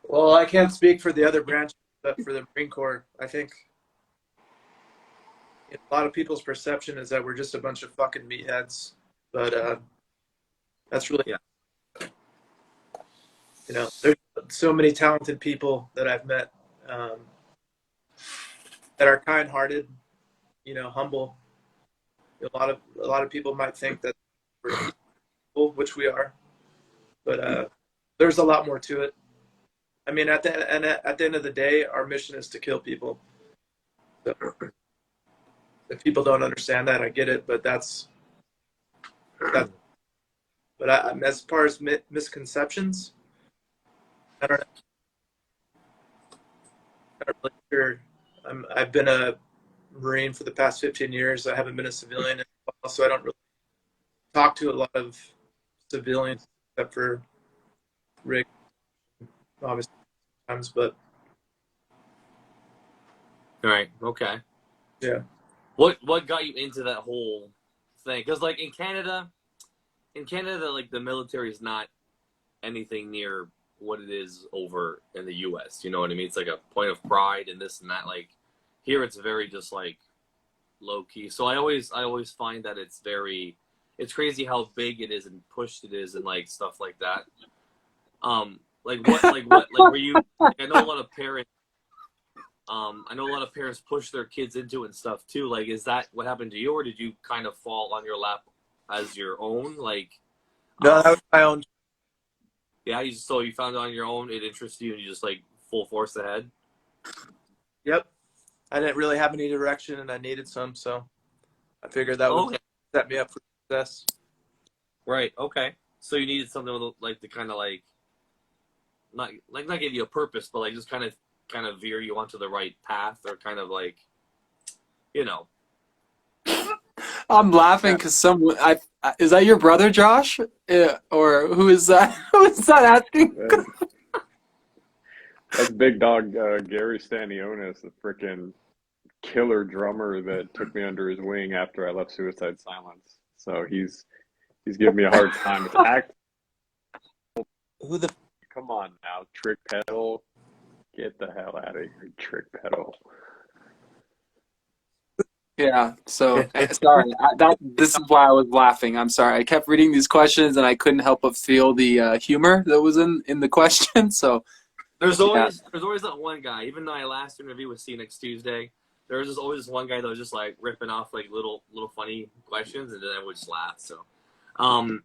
S6: Well, I can't speak for the other branches, but for the Marine Corps, I think a lot of people's perception is that we're just a bunch of fucking meatheads. But that's really, there's so many talented people that I've met that are kind-hearted, humble. A lot of people might think that we're evil, which we are, but there's a lot more to it. I mean, at the end of the day, our mission is to kill people. So, if people don't understand that, I get it, but that's. But as far as misconceptions, I don't know. I'm not really sure. I've been a Marine for the past 15 years. I haven't been a civilian, so I don't really talk to a lot of civilians except for Rick, obviously, sometimes. But
S1: All right. Okay.
S6: yeah.
S1: What got you into that whole thing? Because in Canada, like the military is not anything near what it is over in the U.S. You know what I mean? It's like a point of pride and this and that. Like here, it's very just like low key. So I always find that it's crazy how big it is and pushed it is and like stuff like that. Like were you? Like, I know a lot of parents. I know a lot of parents push their kids into it and stuff too. Like, is that what happened to you, or did you kind of fall on your lap as your own? Like,
S6: No, that was my own.
S1: yeah, so you found it on your own. It interested you, and you just like full force ahead.
S6: Yep. I didn't really have any direction, and I needed some, so I figured that would set me up for success.
S1: Right. Okay. So you needed something like to kind of like not give you a purpose, but like just kind of veer you onto the right path, or kind of like, you know.
S3: I'm laughing because is that your brother, Josh? Or who is that? Who is that asking?
S2: That's big dog Gary Stanionis, the freaking killer drummer that took me under his wing after I left Suicide Silence. So he's giving me a hard time.
S6: Who the?
S2: Come on now, Trick Pedal. Get the hell out of here, Trick Pedal.
S3: Yeah, so sorry. This is why I was laughing. I'm sorry. I kept reading these questions and I couldn't help but feel the humor that was in the question. So
S1: there's always that one guy. Even though I last interview with See You Next Tuesday, there's always this one guy that was just like ripping off like little funny questions, and then I would just laugh. So, okay.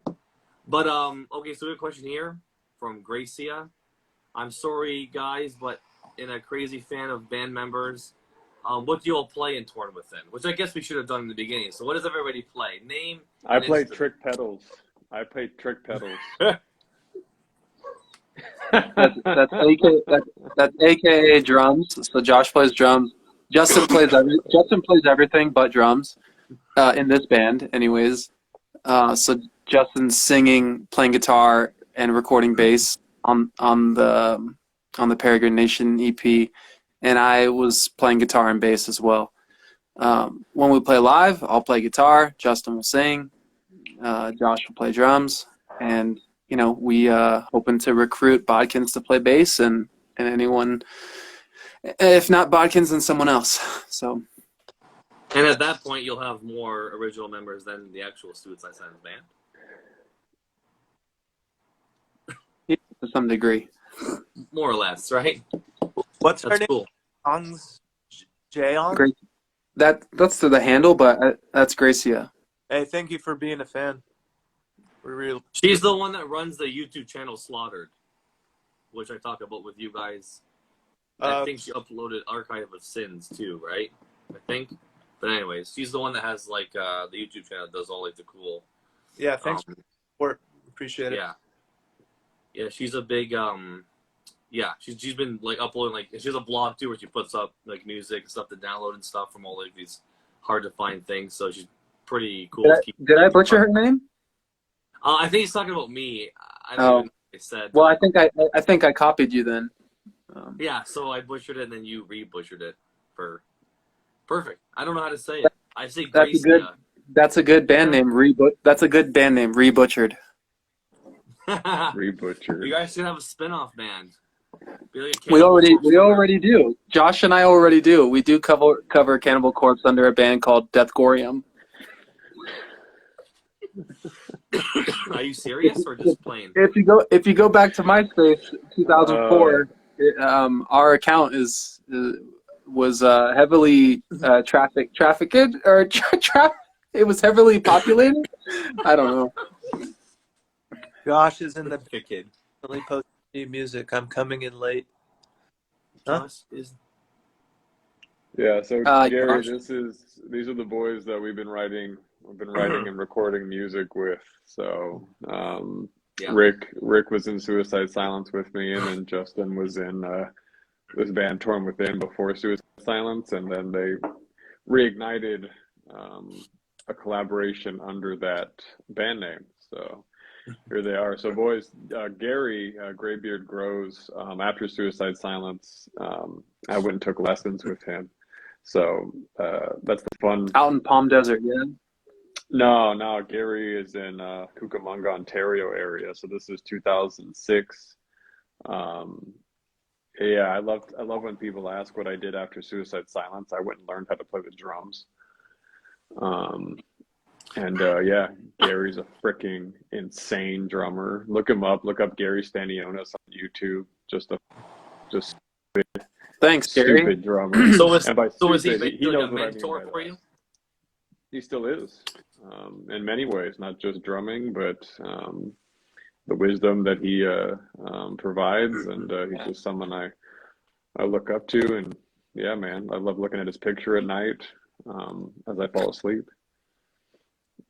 S1: So we have a question here from Gracia. I'm sorry, guys, but in a crazy fan of band members. What do you all play in Torn Within? Which I guess we should have done in the beginning. So what does everybody play? Name.
S2: I play Trick Pedals.
S3: that's AKA drums. So Josh plays drums. Justin plays everything but drums in this band, anyways. So Justin's singing, playing guitar, and recording bass on the Peregrination EP. And I was playing guitar and bass as well. When we play live, I'll play guitar. Justin will sing. Josh will play drums. And, you know, we hoping to recruit Bodkins to play bass and anyone, if not Bodkins, then someone else. So.
S1: And at that point, you'll have more original members than the actual Suicide Silence band.
S3: Yeah, to some degree.
S1: More or less, right?
S6: What's her
S1: That's
S6: name?
S1: cool.
S6: Jay on?
S3: Great. That's the handle, but that's Gracia.
S6: Hey, thank you for being a fan. We're real.
S1: She's the one that runs the YouTube channel Slaughtered, which I talk about with you guys. I think she uploaded Archive of Sins too, right? I think. But anyways, she's the one that has like the YouTube channel that does all like the cool.
S6: Yeah, thanks for the support. Appreciate it.
S1: Yeah. Yeah, she's a big yeah, she's been like uploading like she has a blog too where she puts up like music and stuff to download and stuff from all like these hard to find things. So she's pretty cool.
S3: Did I butcher her name?
S1: I think he's talking about me. I don't even know what I said.
S3: Well, I think I copied you then.
S1: Yeah, so I butchered it and then you re-butchered it for perfect. I don't know how to say it. I say Gracia.
S3: That's a good band name. That's a good band name. Rebutchered.
S2: Rebutchered.
S1: You guys should have a spin-off band. Like
S3: we already do. Josh and I already do. We do cover Cannibal Corpse under a band called Deathgorium.
S1: Are you serious or just playing?
S3: If you go back to MySpace 2004, our account was heavily trafficked or it was heavily populated. I don't know.
S6: Josh is in the
S1: kid.
S6: Posting new music. I'm coming in late. Huh?
S2: Yeah, so Gary,
S3: Josh.
S2: these are the boys that we've been writing and recording music with. So
S1: yeah.
S2: Rick was in Suicide Silence with me, and then Justin was in this band Torn Within before Suicide Silence, and then they reignited a collaboration under that band name. So here they are. So boys, Gary Graybeard Grows, after Suicide Silence, I went and took lessons with him. So that's the fun.
S3: Out in Palm Desert, yeah?
S2: No, Gary is in Cucamonga, Ontario area. So this is 2006. Um, yeah, I love when people ask what I did after Suicide Silence. I went and learned how to play the drums. Um, and yeah, Gary's a freaking insane drummer. Look him up. Look up Gary Stanionis on YouTube. Just
S3: Thanks, Gary.
S2: stupid drummer. And by
S1: so is he
S2: stupid, he
S1: basically like
S2: knows
S1: a
S2: what I mean
S1: mentor
S2: by
S1: for
S2: that.
S1: you?
S2: He still is, in many ways, not just drumming, but the wisdom that he provides, and he's just someone I look up to, and yeah, man, I love looking at his picture at night as I fall asleep.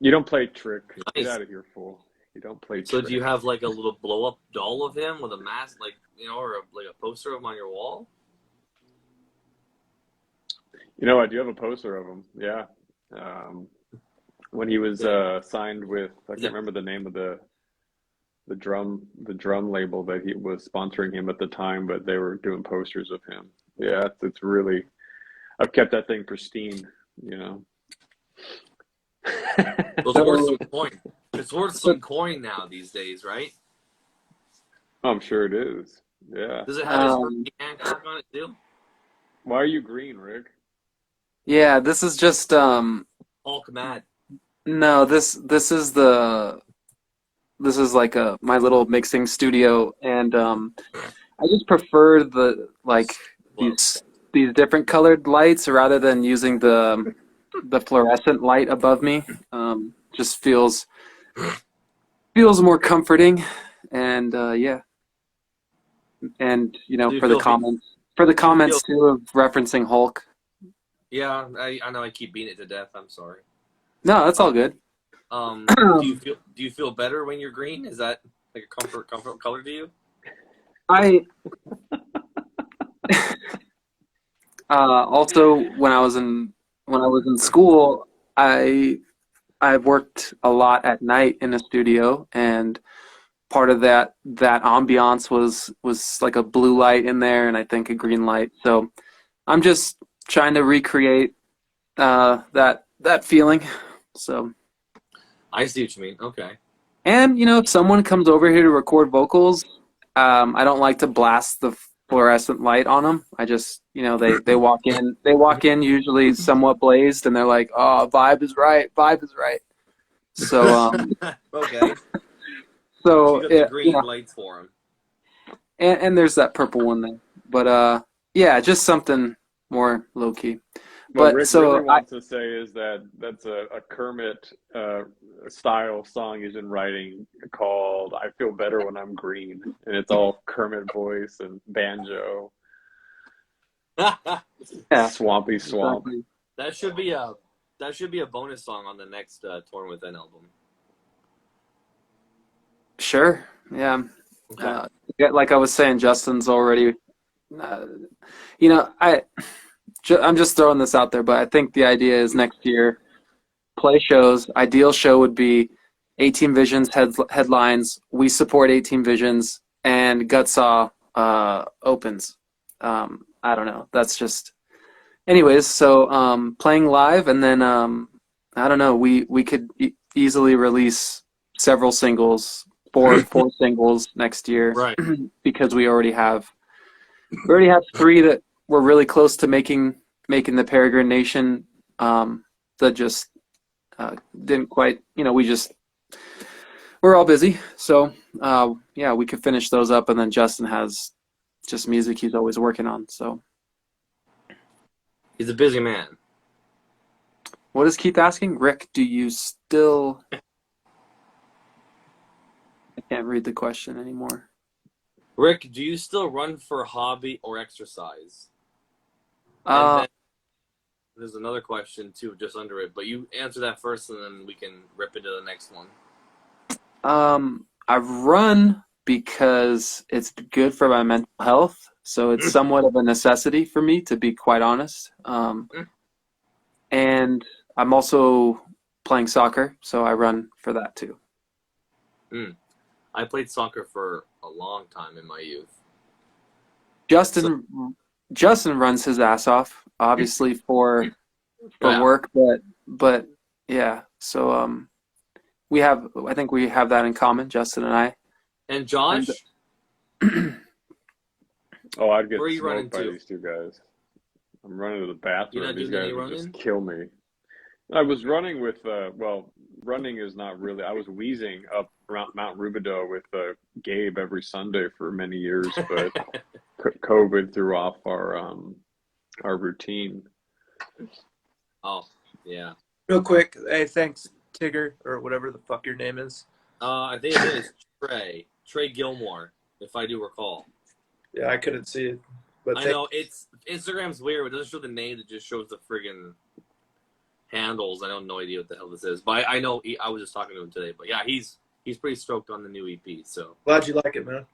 S2: You don't play trick. Get
S1: Nice.
S2: out of here, fool. You don't play
S1: So do you
S2: trick.
S1: have like a little blow up doll of him with a mask, like or like a poster of him on your wall?
S2: You know, I do have a poster of him. Yeah. Um, when he was signed with, I
S1: Is
S2: can't
S1: it
S2: remember the name of the drum label that he was sponsoring him at the time, but they were doing posters of him. Yeah, it's really, I've kept that thing pristine, you know.
S1: Well, it's worth
S3: So,
S1: some coin. It's worth some coin now these days, right?
S2: I'm sure it is. Yeah.
S1: Does it have his Herbie Hancock on it too?
S2: Why are you green, Rick?
S3: yeah, this is just
S1: Hulk mad.
S3: no, this is like my little mixing studio, and I just prefer the like
S1: Whoa.
S3: these different colored lights rather than using the fluorescent light above me. Just feels more comforting, and yeah, and you know
S1: Do you
S3: for the
S1: do you feel
S3: comments too of referencing Hulk.
S1: yeah, I know I keep beating it to death. I'm sorry.
S3: No, that's all good.
S1: Do you feel better when you're green? Is that like a comfort color to you?
S3: I also when I was in school, I worked a lot at night in a studio, and part of that ambiance was like a blue light in there, and I think a green light. So I'm just trying to recreate that feeling. So,
S1: I see what you mean. Okay.
S3: and you know, if someone comes over here to record vocals, I don't like to blast the fluorescent light on them. I just, you know, they walk in usually somewhat blazed, and they're like, "Oh, vibe is right." So,
S1: Okay. So you
S3: so
S1: got the
S3: yeah, you
S1: green
S3: know,
S1: lights for him.
S3: and there's that purple one there, but yeah, just something more low key.
S2: What
S3: But
S2: Rick really
S3: so
S2: wants to say is that that's a Kermit style song he's been writing called "I Feel Better When I'm Green," and it's all Kermit voice and banjo,
S3: yeah,
S2: swampy swamp.
S3: exactly.
S1: that should be a bonus song on the next Torn Within album.
S3: Sure, yeah.
S1: Okay.
S3: Yeah, like I was saying, Justin's already. Uh, you know, I'm just throwing this out there, but I think the idea is next year play shows. Ideal show would be 18 Visions headlines. We support 18 Visions, and Gutsaw opens. I don't know. That's just. Anyways, so playing live, and then I don't know. We could easily release several singles, four singles next year,
S1: Right.
S3: because we already have three that we're really close to making the Peregrine Nation. That just didn't quite. You know, we're all busy, so yeah, we could finish those up, and then Justin has just music he's always working on. So.
S1: He's a busy man.
S3: What is Keith asking? Rick, do you still... I can't read the question anymore.
S1: Rick, do you still run for hobby or exercise? And
S3: Uh,
S1: then there's another question too, just under it. But you answer that first, and then we can rip into the next one.
S3: I run because it's good for my mental health, so it's somewhat of a necessity for me, to be quite honest. And I'm also playing soccer, so I run for that too.
S1: I played soccer for a long time in my youth.
S3: Justin runs his ass off, obviously for
S1: Yeah.
S3: work, but yeah. So I think we have that in common, Justin and I.
S1: And Josh?
S2: Oh, I'd get
S1: Where are you running
S2: smoked by
S1: to?
S2: these two guys. I'm running to the
S1: You're
S2: bathroom.
S1: not
S2: These
S1: doing any
S2: guys would just
S1: running?
S2: kill me. I was running with, well, running is not really, I was wheezing up around Mount Rubidoux with Gabe every Sunday for many years, but COVID threw off our routine.
S1: Oh, yeah.
S6: Real quick, hey, thanks, Tigger, or whatever the fuck your name is.
S1: I think his name is Trey Gilmore, if I do recall.
S6: Yeah, I couldn't see it, but
S1: I know it's Instagram's weird. It doesn't show the name; it just shows the friggin' handles. I have no idea what the hell this is, but I know I was just talking to him today. But yeah, he's pretty stoked on the new EP. So
S6: glad you like it, man.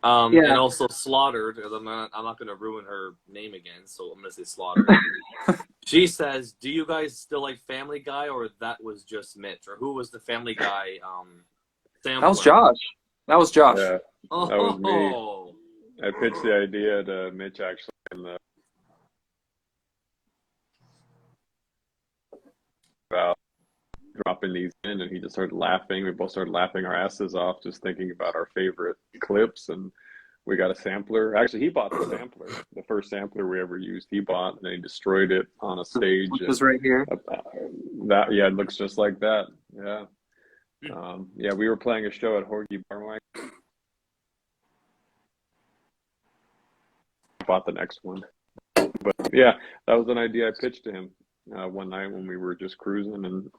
S3: Yeah.
S1: And also Slaughtered, because I'm not gonna ruin her name again, so I'm gonna say Slaughtered. She says, "Do you guys still like Family Guy, or that was just Mitch, or who was the Family Guy sampler?"
S3: That was Josh. That was Josh.
S2: Yeah,
S1: Oh,
S2: that was me. I pitched the idea to Mitch actually about dropping these in, and he just started laughing. We both started laughing our asses off just thinking about our favorite clips, and we got a sampler. Actually, he bought the sampler, the first sampler we ever used. He bought, and then he destroyed it on a stage.
S3: Which is right here.
S2: Yeah, it looks just like that. Yeah. Yeah, we were playing a show at Horgy Barwang. Bought the next one. But yeah, that was an idea I pitched to him one night when we were just cruising, and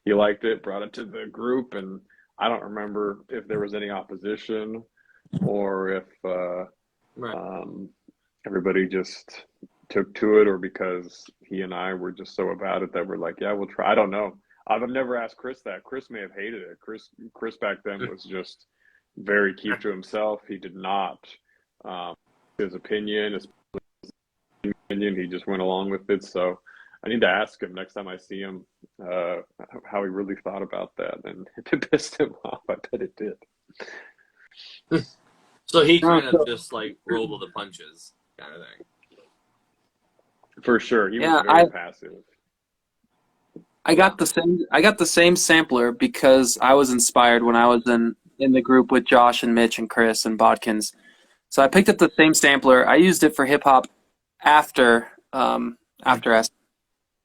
S2: he liked it, brought it to the group, and I don't remember if there was any opposition or if everybody just took to it, or because he and I were just so about it that we're like, yeah, we'll try. I don't know. I've never asked Chris that. Chris may have hated it. Chris back then was just very keep to himself. He did not his opinion, he just went along with it. So I need to ask him next time I see him how he really thought about that, and if it pissed him off. I bet it did.
S1: So he kind of just like rolled with the punches, kind of thing.
S2: For sure, he was very passive.
S3: I got the same sampler because I was inspired when I was in the group with Josh and Mitch and Chris and Bodkins. So I picked up the same sampler. I used it for hip hop after us.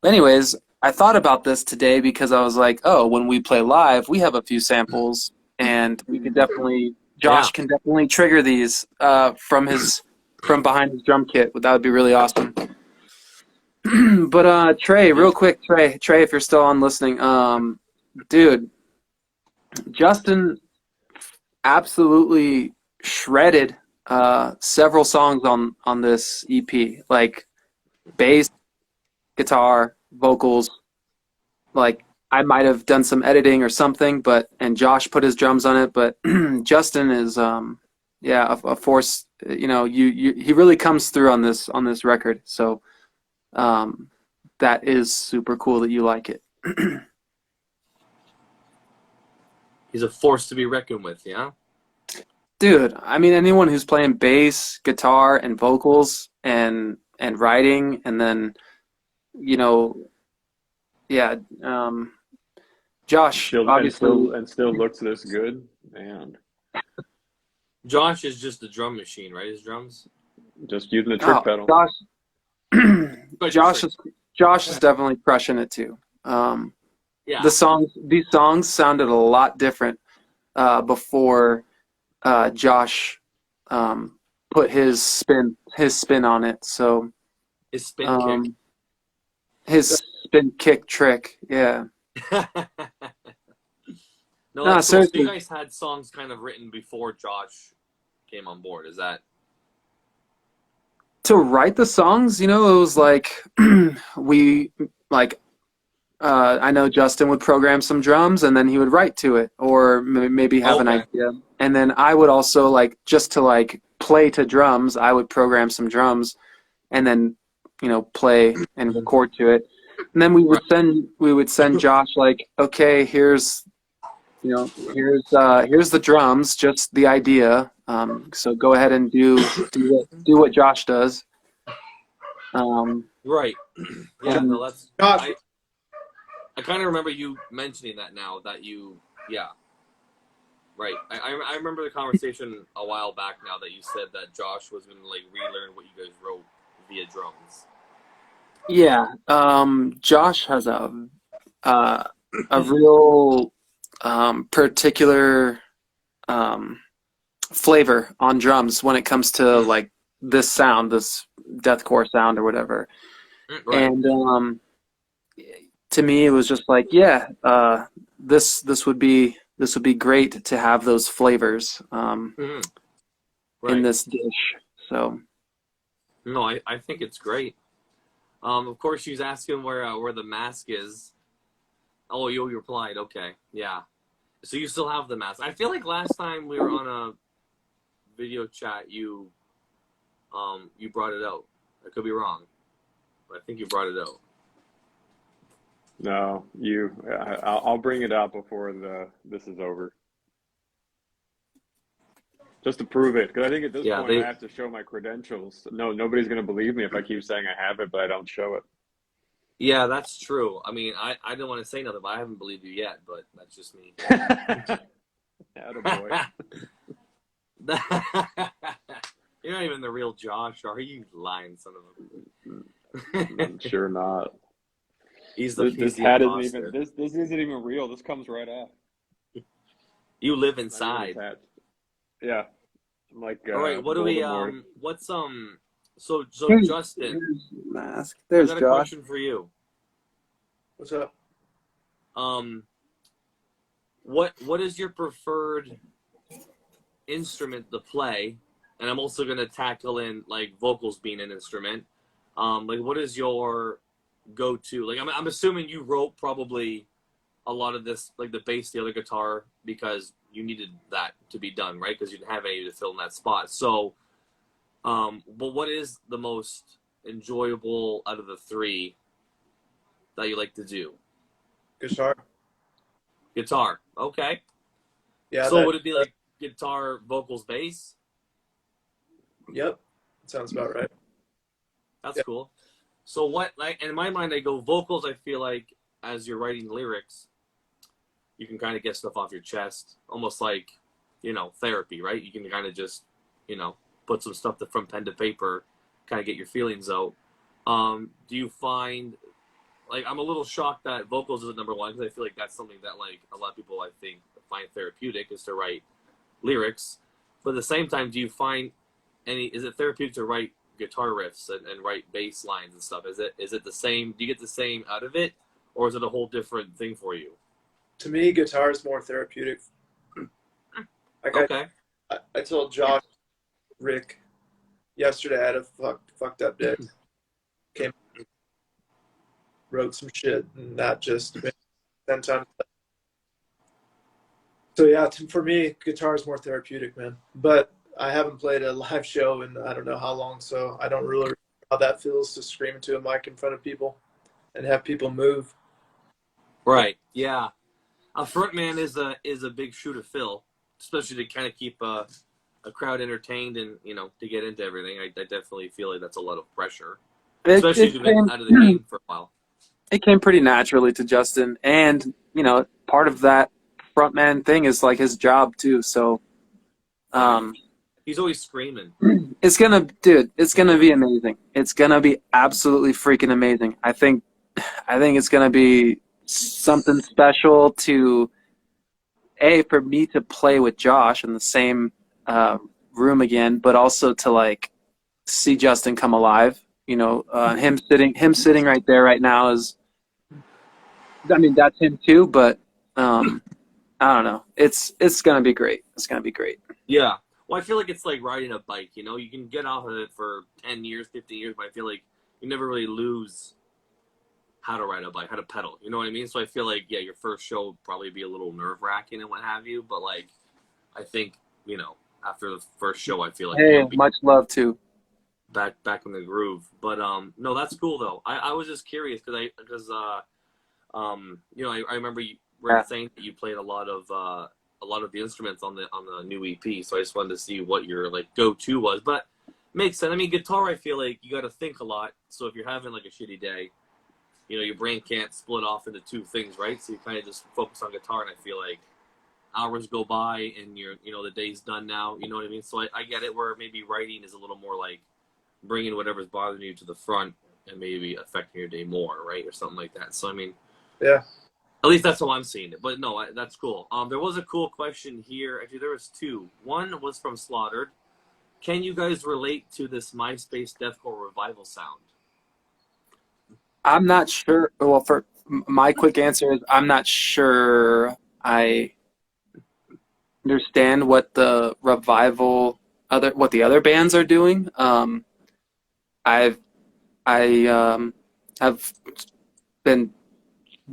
S3: Anyways, I thought about this today because I was like, oh, when we play live, we have a few samples, and we could definitely Josh can definitely trigger these from behind his drum kit. That would be really awesome. But Trey, real quick, Trey, if you're still on listening, dude, Justin absolutely shredded several songs on this EP, like bass, guitar, vocals. Like I might have done some editing or something, and Josh put his drums on it. But Justin is a force. You know, he really comes through on this record. So. That is super cool that you like it.
S1: He's a force to be reckoned with, yeah?
S3: Dude, I mean, anyone who's playing bass, guitar, and vocals and writing, and then, Josh, obviously.
S2: And still looks this good, man.
S1: Josh is just the drum machine, right? His drums?
S2: Just using the trick pedal.
S3: Josh is definitely crushing it too. These songs sounded a lot different before Josh put his spin on it. So
S1: his spin kick,
S3: his spin kick trick, yeah.
S1: No, that's cool. So you guys had songs kind of written before Josh came on board. Is that?
S3: To write the songs, it was like I know Justin would program some drums and then he would write to it, or maybe have an idea, and then I would also just to play to drums. I would program some drums, and then play and record to it, and then we would send Josh okay, here's the drums, just the idea. So go ahead and do what Josh does.
S1: Right. Yeah. No, that's. I kind of remember you mentioning that now that you. Yeah. Right. I remember the conversation a while back now that you said that Josh was going to like relearn what you guys wrote via drums.
S3: Yeah. Josh has a real particular flavor on drums when it comes to like this sound, this deathcore sound or whatever.
S1: Right.
S3: And to me, it was just like, yeah, this would be great to have those flavors
S1: Right.
S3: in this dish. So
S1: No, I think it's great. Of course, she's asking where the mask is. Oh, you replied. Okay, yeah. So you still have the mask. I feel like last time we were on a video chat, you brought it out. I could be wrong, but I think you brought it out.
S2: No, I'll bring it out before this is over, just to prove it. Because I think at this point I have to show my credentials. No, nobody's gonna believe me if I keep saying I have it, but I don't show it.
S1: Yeah, that's true. I mean, I didn't want to say nothing, but I haven't believed you yet. But that's just me.
S2: Attaboy.
S1: You're not even the real Josh, are you? Lying son of a.
S2: I'm sure not.
S1: This
S2: hat isn't even this isn't even real. This comes right off.
S1: You live inside.
S2: Yeah. I'm like
S1: all right, what do we what's so Justin,
S3: mask. There's
S1: I got a
S3: Josh.
S1: question for you.
S6: What's up?
S1: What is your preferred instrument to play? And I'm also gonna tackle in like vocals being an instrument. Like what is your go-to? Like I'm assuming you wrote probably a lot of this, like the bass, the other guitar, because you needed that to be done, right? Because you didn't have any to fill in that spot. So, but what is the most enjoyable out of the three that you like to do? Guitar. Okay.
S6: Yeah.
S1: So would it be like guitar, vocals, bass?
S6: Yep. Sounds about right.
S1: That's cool. So what, like, in my mind, I go vocals. I feel like as you're writing lyrics, you can kind of get stuff off your chest, almost like, therapy, right? You can kind of just, put some stuff from pen to paper, kind of get your feelings out. Do you find, like, I'm a little shocked that vocals is number one, because I feel like that's something that, like, a lot of people, I think, find therapeutic, is to write lyrics. But at the same time, do you find is it therapeutic to write guitar riffs and write bass lines and stuff? Is it the same? Do you get the same out of it, or is it a whole different thing for you?
S6: To me, guitar is more therapeutic. Like
S1: okay.
S6: I told Josh, Rick, yesterday I had a fucked up day. Came, wrote some shit, and that just 10 times. So yeah, for me, guitar is more therapeutic, man. But I haven't played a live show in I don't know how long, so I don't really know how that feels to scream into a mic in front of people and have people move.
S1: Right. Yeah. A frontman is a big shoe to fill, especially to kind of keep a crowd entertained and to get into everything. I definitely feel like that's a lot of pressure, especially if you've been out of the game for a while.
S3: It came pretty naturally to Justin, and part of that frontman thing is like his job too. So,
S1: he's always screaming.
S3: It's gonna be amazing. It's gonna be absolutely freaking amazing. I think it's gonna be something special for me to play with Josh in the same room again, but also to like see Justin come alive. Him sitting right there right now is, I mean, that's him too, but I don't know. It's gonna be great. It's gonna be great.
S1: Yeah. Well, I feel like it's like riding a bike. You can get off of it for 10 years, 15 years, but I feel like you never really lose how to ride a bike, how to pedal. You know what I mean? So I feel like, yeah, your first show will probably be a little nerve-wracking and what have you, but, like, I think, after the first show, I feel like...
S3: Hey, much love, too.
S1: Back in the groove. But, no, that's cool, though. I was just curious because I remember you were saying that you played a lot of the instruments on the new EP, so I just wanted to see what your like go-to was. But makes sense. I mean, guitar, I feel like you got to think a lot. So if you're having like a shitty day, your brain can't split off into two things, right? So you kind of just focus on guitar, and I feel like hours go by and the day's done now. You know what I mean? So I get it where maybe writing is a little more like bringing whatever's bothering you to the front and maybe affecting your day more, right? Or something like that. So, I mean,
S6: Yeah.
S1: at least that's how I'm seeing it. But no, that's cool. There was a cool question here. Actually, there was two. One was from Slaughtered. Can you guys relate to this MySpace deathcore revival sound?
S3: I'm not sure. Well, for my quick answer is I'm not sure I understand what the other bands are doing. I have been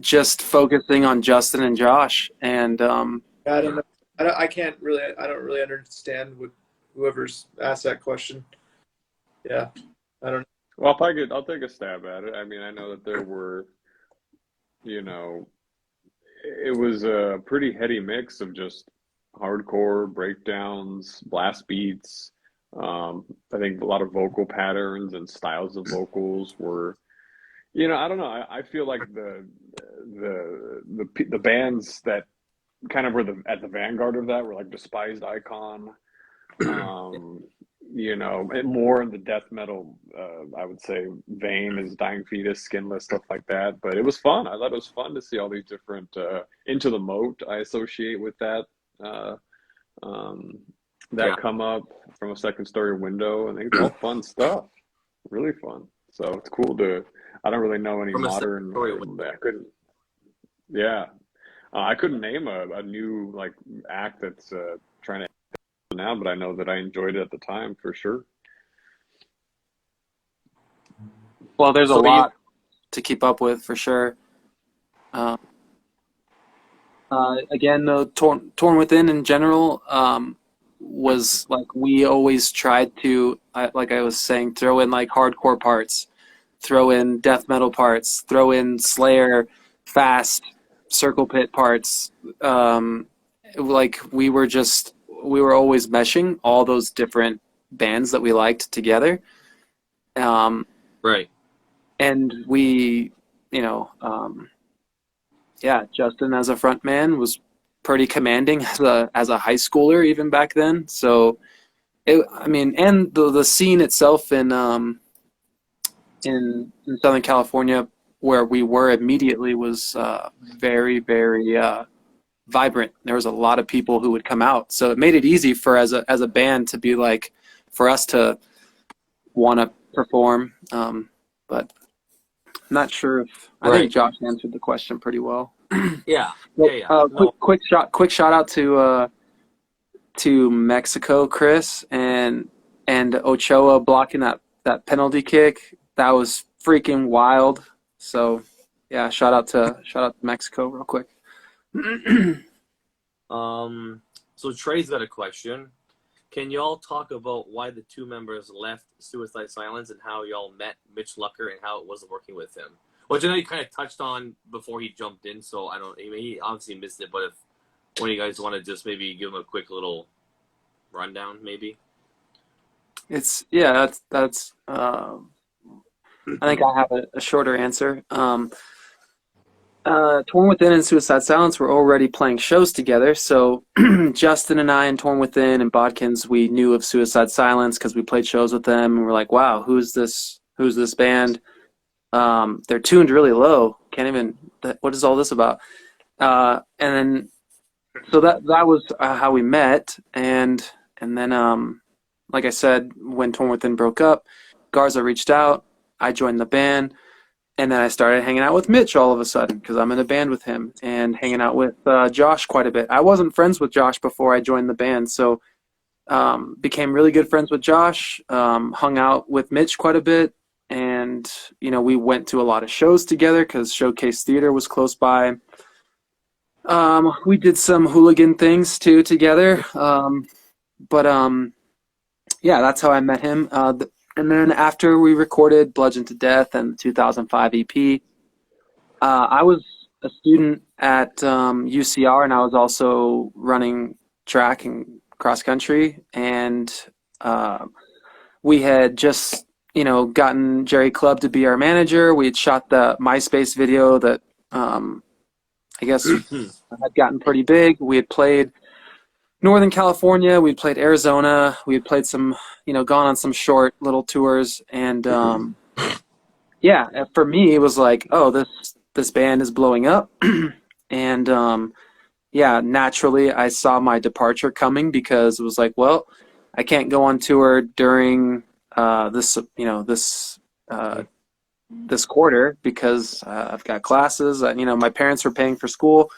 S3: just focusing on Justin and Josh, and
S6: I don't know. I don't really understand what whoever's asked that question. Yeah, I don't know.
S2: Well, I'll take a stab at it. I mean, I know that there were, you know, it was a pretty heady mix of just hardcore breakdowns, blast beats. I think a lot of vocal patterns and styles of vocals were, I don't know. I feel like the bands that kind of were at the vanguard of that were like Despised Icon, and more in the death metal, I would say, vein is Dying Fetus, Skinless, stuff like that. But it was fun. I thought it was fun to see all these different Into the Moat. I associate with that come up from a second story window, and it's all fun stuff. Really fun. So it's cool to. I don't really know any
S1: From a
S2: modern.
S1: second story window.
S2: I couldn't. Yeah, I couldn't name a new like act that's trying to now, but I know that I enjoyed it at the time for sure.
S3: well, there's a lot to keep up with for sure. Again, the Torn Within in general was like we always tried to, like I was saying, throw in like hardcore parts, throw in death metal parts, throw in Slayer, fast circle pit parts. Like we were always meshing all those different bands that we liked together.
S1: Right.
S3: And we, Justin as a front man was pretty commanding as a high schooler even back then. So, and the scene itself in Southern California where we were immediately was very, very vibrant. There was a lot of people who would come out, so it made it easy for as a band to be like for us to want to perform. But I'm not sure if I think Josh answered the question pretty well.
S1: Yeah.
S3: Quick shout out to Mexico, Chris, and Ochoa blocking that penalty kick. That was freaking wild. So yeah, shout out to Mexico real quick.
S1: So Trey's got a question. Can y'all talk about why the two members left Suicide Silence and how y'all met Mitch Lucker and how it was working with him? Which I know you kind of touched on before he jumped in, so he obviously missed it, but if one of you guys want to just maybe give him a quick little rundown, maybe.
S3: That's I think I have a shorter answer. Torn Within and Suicide Silence were already playing shows together, so Justin and I and Torn Within and Bodkins, we knew of Suicide Silence because we played shows with them, and we're like, wow, who's this band? They're tuned really low. What is all this about? And then, so that was how we met, and then, like I said, when Torn Within broke up, Garza reached out, I joined the band, and then I started hanging out with Mitch all of a sudden because I'm in a band with him and hanging out with Josh quite a bit. I wasn't friends with Josh before I joined the band, so became really good friends with Josh, hung out with Mitch quite a bit, and we went to a lot of shows together because Showcase Theater was close by. We did some hooligan things too together, but yeah, that's how I met him. And then after we recorded Bludgeon to Death and the 2005 EP, I was a student at UCR, and I was also running track and cross country. And we had just, gotten Jerry Clubb to be our manager. We had shot the MySpace video that I guess had gotten pretty big. We had played Northern California, we played Arizona, we had played some, gone on some short little tours, and for me it was like, oh, this band is blowing up, and naturally I saw my departure coming because it was like, well, I can't go on tour during this quarter because I've got classes. My parents were paying for school,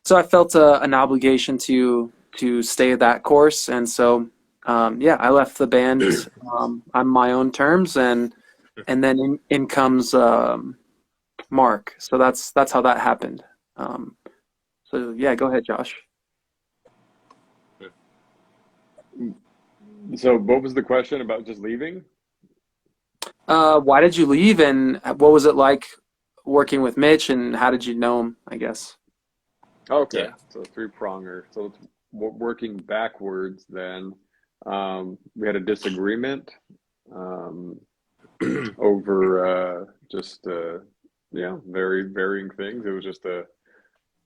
S3: so I felt an obligation to stay that course, and so I left the band on my own terms, and then in comes Mark. So that's how that happened. So yeah, go ahead, Josh.
S2: So what was the question about just leaving?
S3: Why did you leave, and what was it like working with Mitch, and how did you know him, I guess?
S2: Okay,
S1: Yeah.
S2: so three-pronger. So it's working backwards then. We had a disagreement over just very varying things. It was just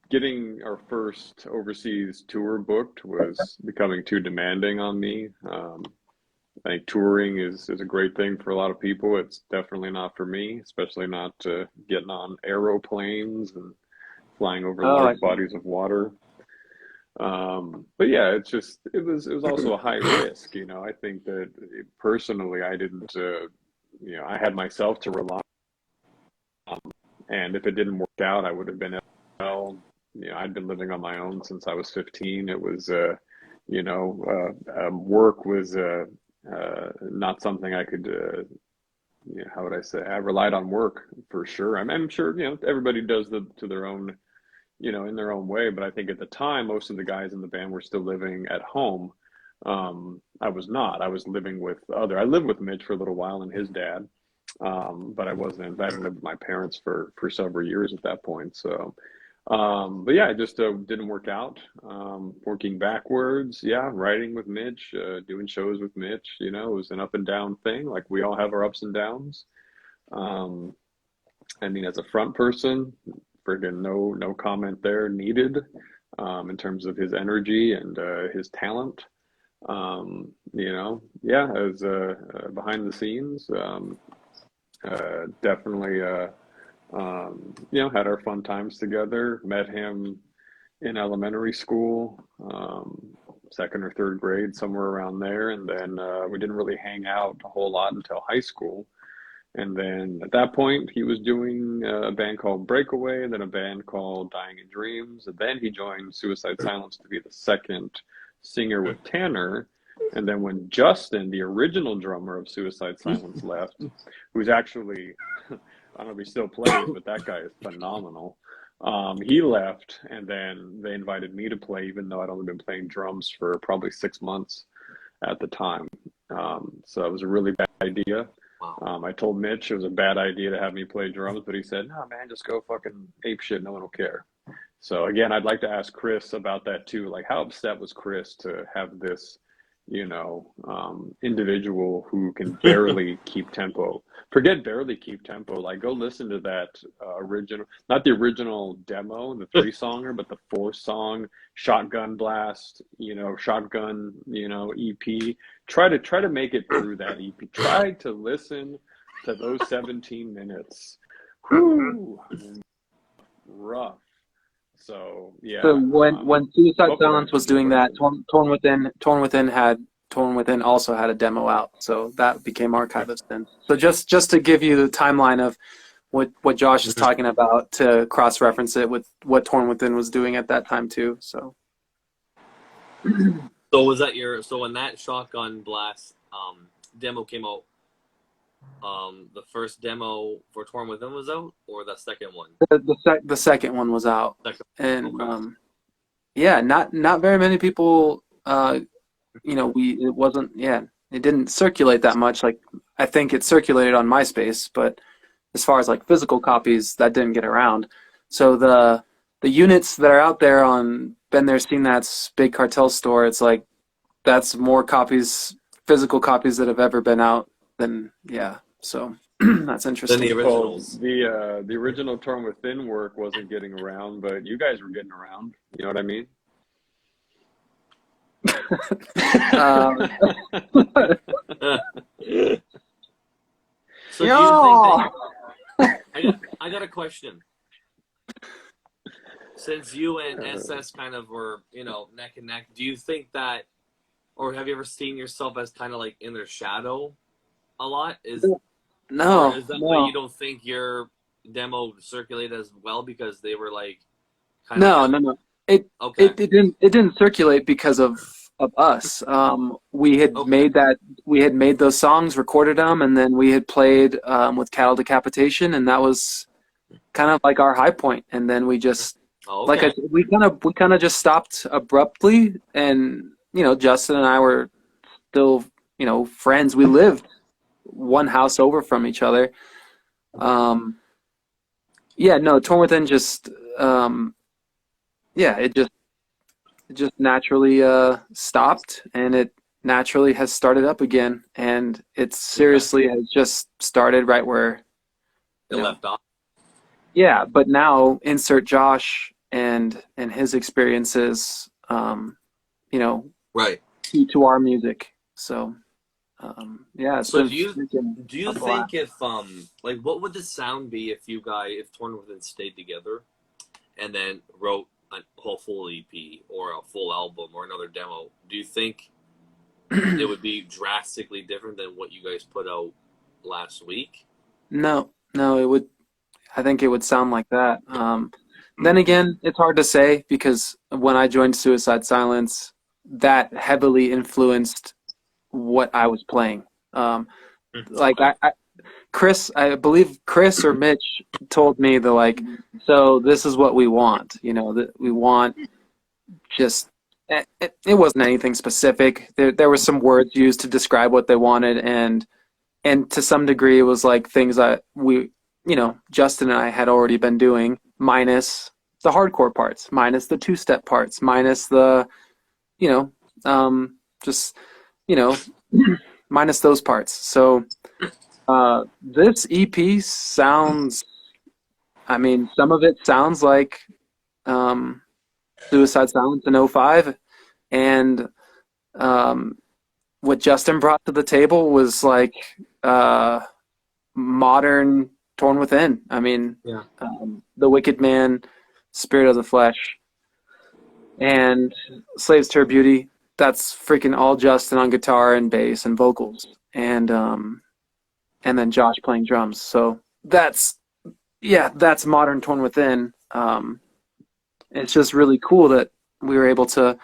S2: getting our first overseas tour booked was becoming too demanding on me. I think touring is a great thing for a lot of people. It's definitely not for me, especially not getting on aeroplanes and flying over large bodies of water. But yeah, it was also a high risk. I think that personally, I didn't, I had myself to rely on, and if it didn't work out, I would have been well. I'd been living on my own since I was 15. It was, work was not something I could. How would I say? I relied on work for sure. I'm sure everybody does to their own, in their own way. But I think at the time, most of the guys in the band were still living at home. I was not. I was living with I lived with Mitch for a little while and his dad, but I wasn't. I hadn't lived with my parents for several years at that point. So. But yeah, it just didn't work out. Working backwards, writing with Mitch, doing shows with Mitch, it was an up and down thing. Like we all have our ups and downs. I mean, as a front person, friggin' no comment there needed, in terms of his energy and his talent. As behind the scenes, definitely. Had our fun times together. Met him in elementary school, second or third grade, somewhere around there. And then we didn't really hang out a whole lot until high school. And then at that point, he was doing a band called Breakaway, and then a band called Dying in Dreams. And then he joined Suicide Silence to be the second singer with Tanner. And then when Justin, the original drummer of Suicide Silence, left, who's actually... I don't know if he still plays, but that guy is phenomenal. He left, and then they invited me to play, even though I'd only been playing drums for probably 6 months at the time. So it was a really bad idea.
S1: Wow.
S2: I told Mitch it was a bad idea to have me play drums, but he said, "No, man, just go fucking ape shit. No one will care." So again, I'd like to ask Chris about that too. Like, how upset was Chris to have this, individual who can barely keep tempo? Forget barely keep tempo. Like, go listen to that original, not the original demo, the 3-songer, but the 4-song Shotgun Blast, Shotgun, EP. Try to make it through that EP. Try to listen to those 17 minutes. Whew, rough. So yeah.
S3: So when Suicide Silence was doing that, Torn Within also had a demo out, so that became Archivist then. So just to give you the timeline of what Josh is talking about, to cross-reference it with what Torn Within was doing at that time too. So
S1: was that when that Shotgun Blast demo came out, the first demo for Torn Within was out, or the second one?
S3: The second one was out, and
S1: okay.
S3: not very many people. It didn't circulate that much. Like, I think it circulated on MySpace, but as far as like physical copies, that didn't get around. So the units that are out there on Been There, Seen That's Big Cartel store, it's like that's more copies, physical copies that have ever been out than so. That's
S1: Than
S3: interesting.
S1: the
S2: Well,
S1: originals.
S2: the original Torn Within work wasn't getting around, but you guys were getting around. You know what I mean?
S3: Um,
S1: So do you think
S3: yeah.
S1: that I got a question? Since you and SS kind of were, neck and neck, do you think that, or have you ever seen yourself as kind of like in their shadow a lot? Or
S3: No,
S1: is that why
S3: no,
S1: you don't think your demo circulated as well because they were like kind of
S3: no,
S1: like
S3: no, no. It
S1: okay,
S3: it didn't circulate because of us. We had
S1: okay,
S3: made those songs, recorded them, and then we had played with Cattle Decapitation, and that was kind of like our high point. And then we just, like I
S1: okay,
S3: said, we kind of just stopped abruptly, and Justin and I were still friends. We lived one house over from each other. Yeah, no, Torn Within just yeah, it just naturally stopped, and it naturally has started up again, and it
S1: okay.
S3: seriously has just started right where
S1: It
S3: you know
S1: left off.
S3: yeah, but now insert Josh and his experiences you know
S1: Right.
S3: to our music. So yeah, it's
S1: So
S3: been
S1: do you
S3: freaking
S1: do you
S3: a blast.
S1: think if like what would the sound be if Torn Within stayed together and then wrote a whole full EP or a full album or another demo? Do you think it would be drastically different than what you guys put out last week?
S3: No, it would. I think it would sound like that. Then again, it's hard to say because when I joined Suicide Silence, that heavily influenced what I was playing. Like
S1: Okay.
S3: Chris, I believe Chris or Mitch told me that like, so this is what we want. That we want just. It wasn't anything specific. There were some words used to describe what they wanted, and to some degree it was like things that Justin and I had already been doing, minus the hardcore parts, minus the two-step parts, minus the you know just you know minus those parts. So this EP sounds, I mean, some of it sounds like um Suicide Silence in '05, and um what Justin brought to the table was like uh modern Torn Within. I mean,
S1: Yeah.
S3: The Wicked Man, Spirit of the Flesh, and Slaves to Her Beauty. That's freaking all Justin on guitar and bass and vocals, and then Josh playing drums. So that's modern Torn Within. It's just really cool that we were able to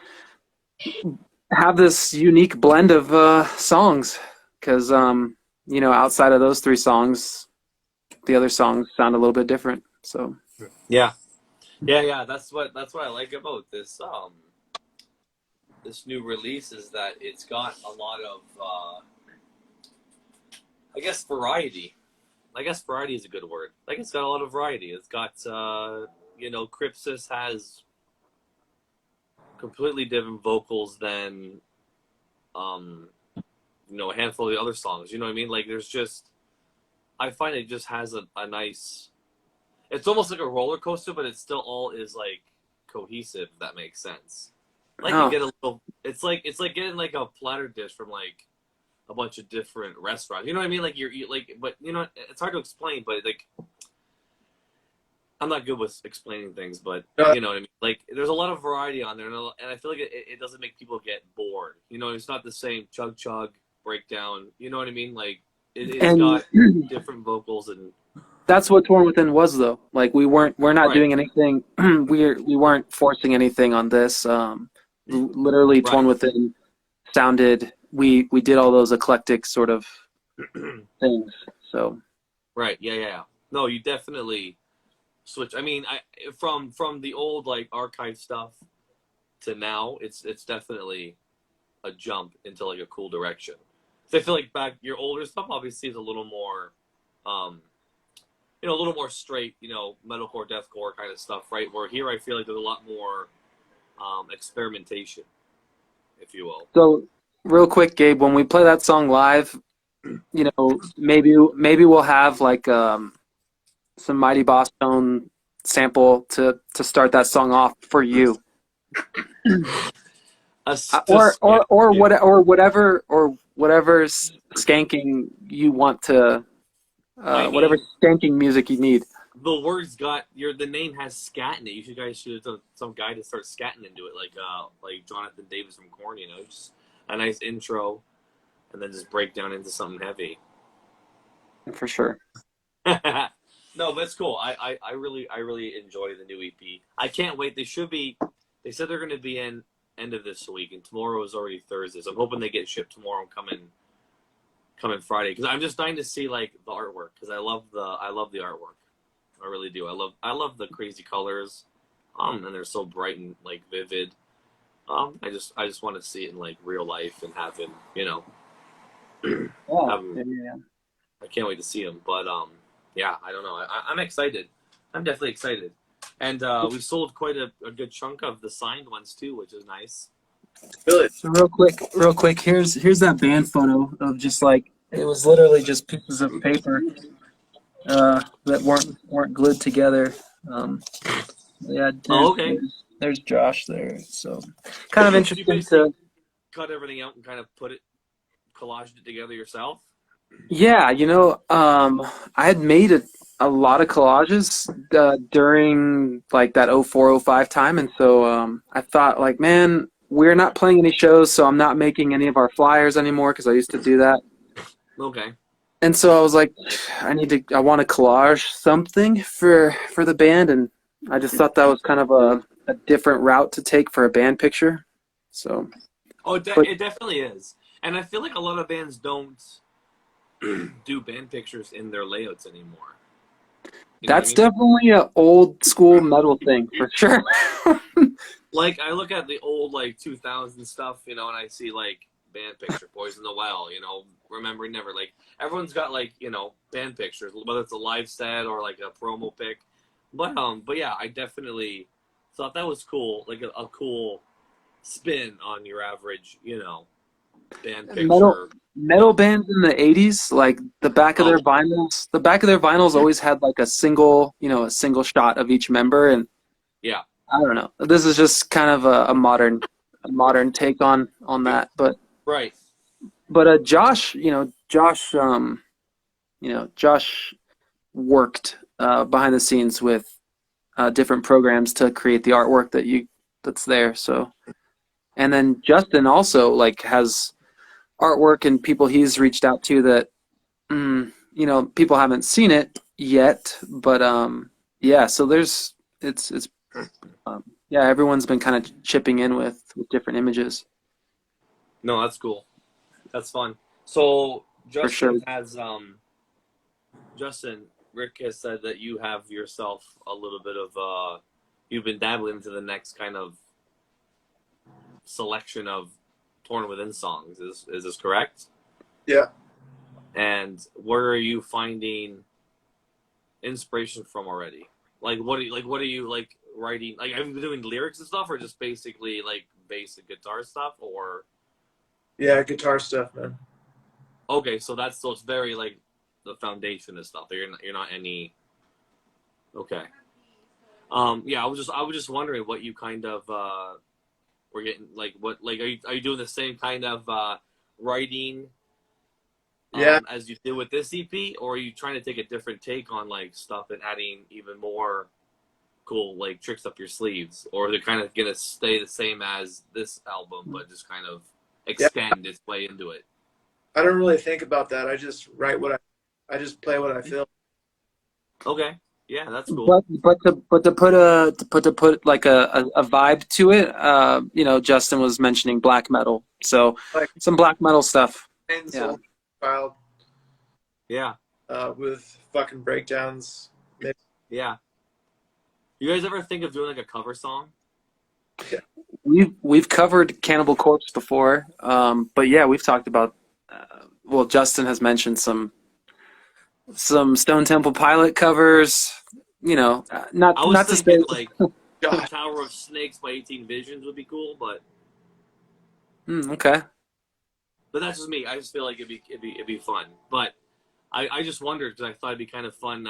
S3: have this unique blend of songs because outside of those three songs, the other songs sound a little bit different. So
S1: Yeah. Yeah. That's what I like about this new release is that it's got a lot of I guess variety. I guess variety is a good word. Like it's got a lot of variety. It's got Crypsis has completely different vocals than a handful of the other songs. You know what I mean? Like there's just I find it just has a nice, it's almost like a roller coaster, but it still all is like cohesive, if that makes sense. Like you
S3: oh
S1: get a little it's like getting like a platter dish from like a bunch of different restaurants. You know what I mean? Like you like but it's hard to explain, but like I'm not good with explaining things, but you know what I mean? Like there's a lot of variety on there, and I feel like it doesn't make people get bored. It's not the same chug chug breakdown. You know what I mean? Like it's
S3: and
S1: got different vocals and
S3: that's what Torn Within was, though. Like we're not
S1: right,
S3: doing anything. We weren't forcing anything on this. Literally,
S1: right,
S3: Torn Within sounded. We did all those eclectic sort of things. So
S1: right. Yeah. No, you definitely switch. I mean, from the old like archive stuff to now, it's definitely a jump into like a cool direction. So I feel like back your older stuff obviously is a little more, a little more straight, metalcore, deathcore kind of stuff, right? Where here I feel like there's a lot more experimentation, if you will.
S3: so real quick, Gabe, when we play that song live, maybe we'll have like some Mighty Boss Tone sample to start that song off for you.
S1: Yeah, yeah.
S3: Whatever skanking you want to
S1: I
S3: whatever
S1: mean,
S3: skanking music you need.
S1: the words got the name has scat in it. You guys should have done some guy to start scatting into it, like Jonathan Davis from Korn. Just a nice intro, and then just break down into something heavy.
S3: For sure.
S1: No, that's cool. I really enjoy the new EP. I can't wait. They said they're going to be in end of this week, and tomorrow is already Thursday. So I'm hoping they get shipped tomorrow and come in Friday, because I'm just dying to see like the artwork, because I love the artwork. I really do. I love the crazy colors, and they're so bright and like vivid. I just want to see it in like real life and have him,
S3: Oh,
S1: have him.
S3: yeah.
S1: I can't wait to see him. But yeah, I don't know. I'm excited. I'm definitely excited. And we sold quite a good chunk of the signed ones too, which is nice.
S6: Really?
S3: So real quick, here's that band photo of just like it was literally just pieces of paper that weren't glued together. Yeah,
S1: Oh, okay.
S3: there's Josh there. So kind of
S1: You
S3: interesting
S1: basically
S3: to
S1: cut everything out and kind of collaged it together yourself.
S3: yeah, I had made a lot of collages during like that 0405 time, and so I thought like, man, we're not playing any shows, so I'm not making any of our flyers anymore because I used to do that.
S1: Okay.
S3: And so I was like, I want to collage something for the band, and I just thought that was kind of a different route to take for a band picture. So,
S1: Oh,
S3: but
S1: it definitely is. And I feel like a lot of bands don't do band pictures in their layouts anymore. You know what I
S3: that's
S1: mean?
S3: definitely an old school metal thing for sure.
S1: Like I look at the old like 2000 stuff, and I see like band picture, Boys in the Well, Remembering Never. Like everyone's got like band pictures, whether it's a live set or like a promo pic. But yeah, I definitely thought that was cool, like a cool spin on your average, band
S3: metal
S1: picture.
S3: metal bands in the 80s, like
S1: Oh
S3: the back of their vinyls always had like a single shot of each member, and
S1: yeah,
S3: I don't know. This is just kind of a modern take on that,
S1: right.
S3: but Josh worked behind the scenes with different programs to create the artwork that's there. So, and then Justin also like has artwork and people he's reached out to that people haven't seen it yet, but yeah. So it's yeah, everyone's been kind of chipping in with different images
S1: No, that's cool. That's fun. So
S3: for sure.
S1: Justin, Rick has said that you have yourself a little bit of you've been dabbling into the next kind of selection of Torn Within songs. Is this correct?
S6: Yeah.
S1: And where are you finding inspiration from already? Like what are you like writing? Like have you been doing lyrics and stuff, or just basically like basic guitar stuff, or
S6: Yeah, guitar stuff, man.
S1: okay, so it's very like the foundation and stuff. You're not any okay. Yeah, I was just wondering what you kind of were getting, like what, like are you doing the same kind of writing
S6: Yeah.
S1: as you did with this EP, or are you trying to take a different take on like stuff and adding even more cool like tricks up your sleeves, or they're kind of gonna stay the same as this album but just kind of
S6: Yeah.
S1: expand its way into it?
S6: I don't really think about that. I just write I just play what I feel.
S1: Okay, yeah, that's cool.
S3: To put like a vibe to it, Justin was mentioning black metal, so
S6: Like
S3: some black metal stuff.
S6: and
S3: Yeah.
S6: Soul Child
S1: Yeah,
S6: with fucking breakdowns.
S1: yeah. You guys ever think of doing like a cover song?
S3: We've covered Cannibal Corpse before, but yeah, we've talked about. Well, Justin has mentioned some Stone Temple Pilot covers.
S1: I was
S3: Not to say.
S1: thinking like Tower of Snakes by 18 Visions would be cool, but
S3: Okay.
S1: but that's just me. I just feel like it'd be fun. But I just wondered because I thought it'd be kind of fun.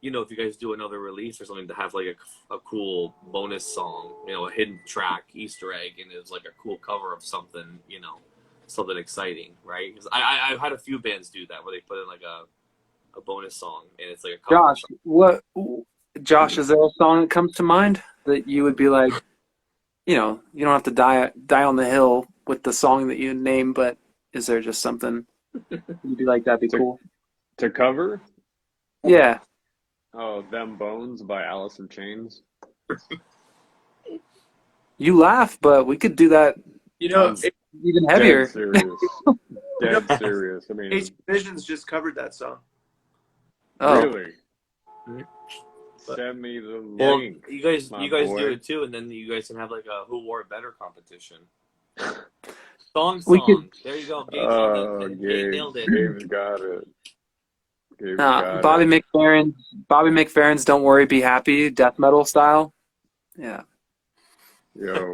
S1: If you guys do another release or something, to have like a cool bonus song, a hidden track, Easter egg, and it's like a cool cover of something, something exciting, right? Because I've had a few bands do that where they put in like a bonus song and it's like a cover.
S3: Josh, is there a song that comes to mind that you would be like, you don't have to die on the hill with the song that you name, but is there just something you'd be like, that'd be cool?
S2: To cover?
S3: Yeah.
S2: Oh, Them Bones by Alice in Chains.
S3: You laugh, but we could do that even heavier.
S2: Dead serious. Dead serious. I mean,
S6: 18 Visions just covered that song.
S3: Oh.
S2: Really? Send me the
S1: Well,
S2: link.
S1: you guys
S2: boy.
S1: do it too, and then you guys can have like a Who Wore It Better competition. Song. There you go. Gabe nailed it.
S2: Gabe's got it.
S3: Bobby McFerrin's Don't Worry, Be Happy, death metal style. Yeah.
S2: Yo.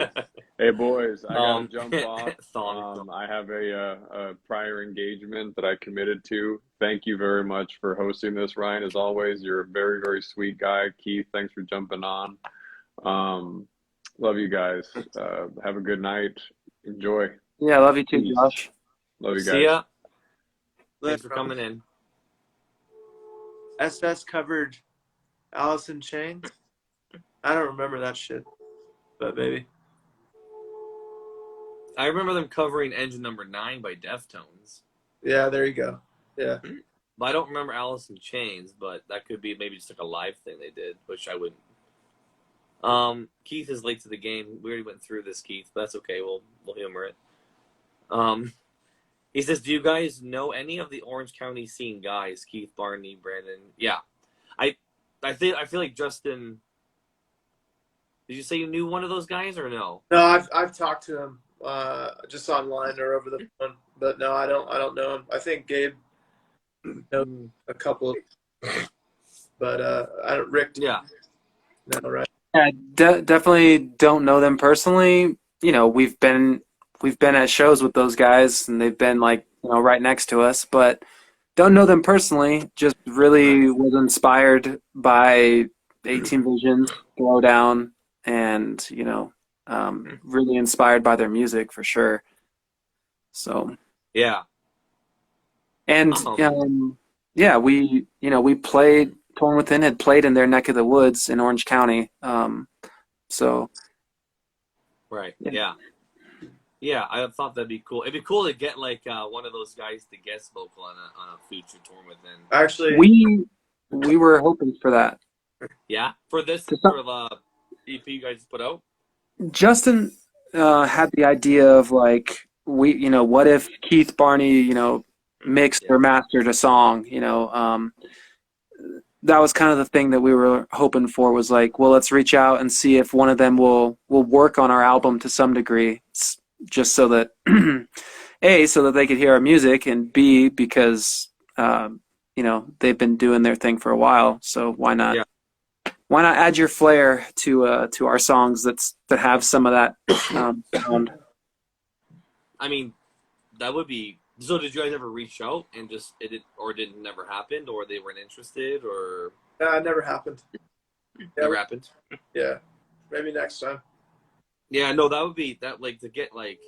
S2: Hey, boys, I gotta jump off.
S1: Song.
S2: I have a prior engagement that I committed to. Thank you very much for hosting this, Ryan. As always, you're a very, very sweet guy. Keith, thanks for jumping on. Love you guys. Have a good night. Enjoy.
S3: Yeah, love you too, Josh.
S2: Love you guys.
S1: See ya. Thanks for coming in.
S6: SS covered Alice in Chains. I don't remember that shit, but maybe.
S1: I remember them covering Engine Number 9 by Deftones.
S6: Yeah, there you go. Yeah.
S1: But I don't remember Alice in Chains, but that could be maybe just like a live thing they did, which I wouldn't. Keith is late to the game. We already went through this, Keith, but that's okay. We'll humor it. He says, do you guys know any of the Orange County scene guys? Keith, Barney, Brandon. Yeah. I feel like Justin. Did you say you knew one of those guys or no?
S6: No, I've talked to him just online or over the phone, but no, I don't know him. I think Gabe knows a couple of, but I don't. Rick.
S1: Yeah.
S6: No, right.
S3: Yeah, definitely don't know them personally. We've been at shows with those guys, and they've been like right next to us, but don't know them personally. Just really was inspired by 18 Visions, Throwdown, and really inspired by their music for sure. So
S1: yeah,
S3: and we played. Torn Within had played in their neck of the woods in Orange County. So
S1: right, yeah. I thought that'd be cool. It'd be cool to get like one of those guys to guest vocal on a future Torn Within.
S6: Actually,
S3: we were hoping for that.
S1: Yeah, for the EP you guys put out. Justin
S3: had the idea of like what if Keith Barney mixed or mastered a song. That was kind of the thing that we were hoping for, was like, well, let's reach out and see if one of them will work on our album to some degree, just so that A, so that they could hear our music, and B, because they've been doing their thing for a while, so why not add your flair to our songs that have some of that sound.
S1: I mean, that would be. So did you guys ever reach out and just it never happened, or they weren't interested, or?
S6: It never happened.
S1: Never happened.
S6: Yeah, maybe next time.
S1: Yeah, no, that would be that, like, to get like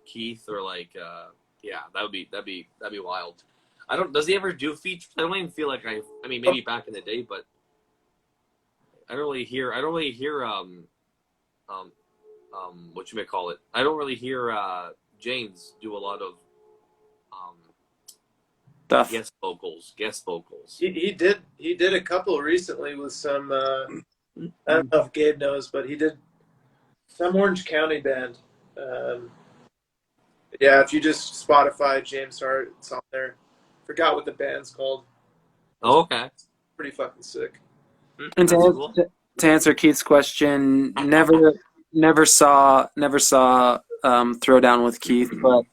S1: Keith or like that'd be wild. Does he ever do features? I don't even feel like I mean, maybe back in the day, but I don't really hear what you may call it. I don't really hear James do a lot of guest vocals.
S6: He did a couple recently with some I don't know if Gabe knows, but he did some Orange County band. If you just Spotify James Hart, it's on there. Forgot what the band's called.
S1: Oh, okay.
S6: Pretty fucking sick.
S3: And to answer Keith's question, never saw Throwdown with Keith, but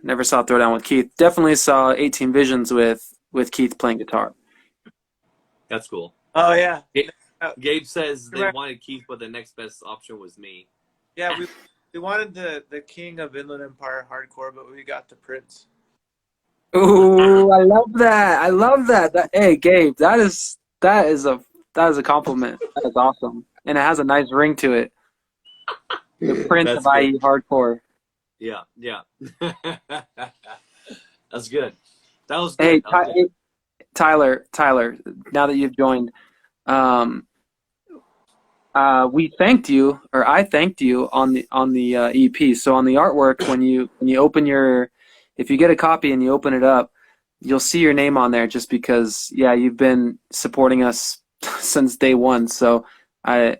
S3: never saw Throwdown with Keith. Definitely saw 18 Visions with Keith playing guitar.
S1: That's cool.
S6: Oh yeah.
S1: Gabe says they wanted Keith, but the next best option was me.
S6: Yeah, We wanted the king of Inland Empire hardcore, but we got the prince.
S3: Ooh, I love that. I love that. Hey, Gabe, that is a compliment. That is awesome, and it has a nice ring to it. The Prince of
S1: That's good.
S3: IE Hardcore.
S1: Yeah, yeah. That's good. That was
S3: Hey,
S1: good. That was good.
S3: Tyler. Now that you've joined, um, we thanked you, or I thanked you on the EP. So on the artwork, when you open if you get a copy and you open it up, you'll see your name on there. Just because, yeah, you've been supporting us since day one. So I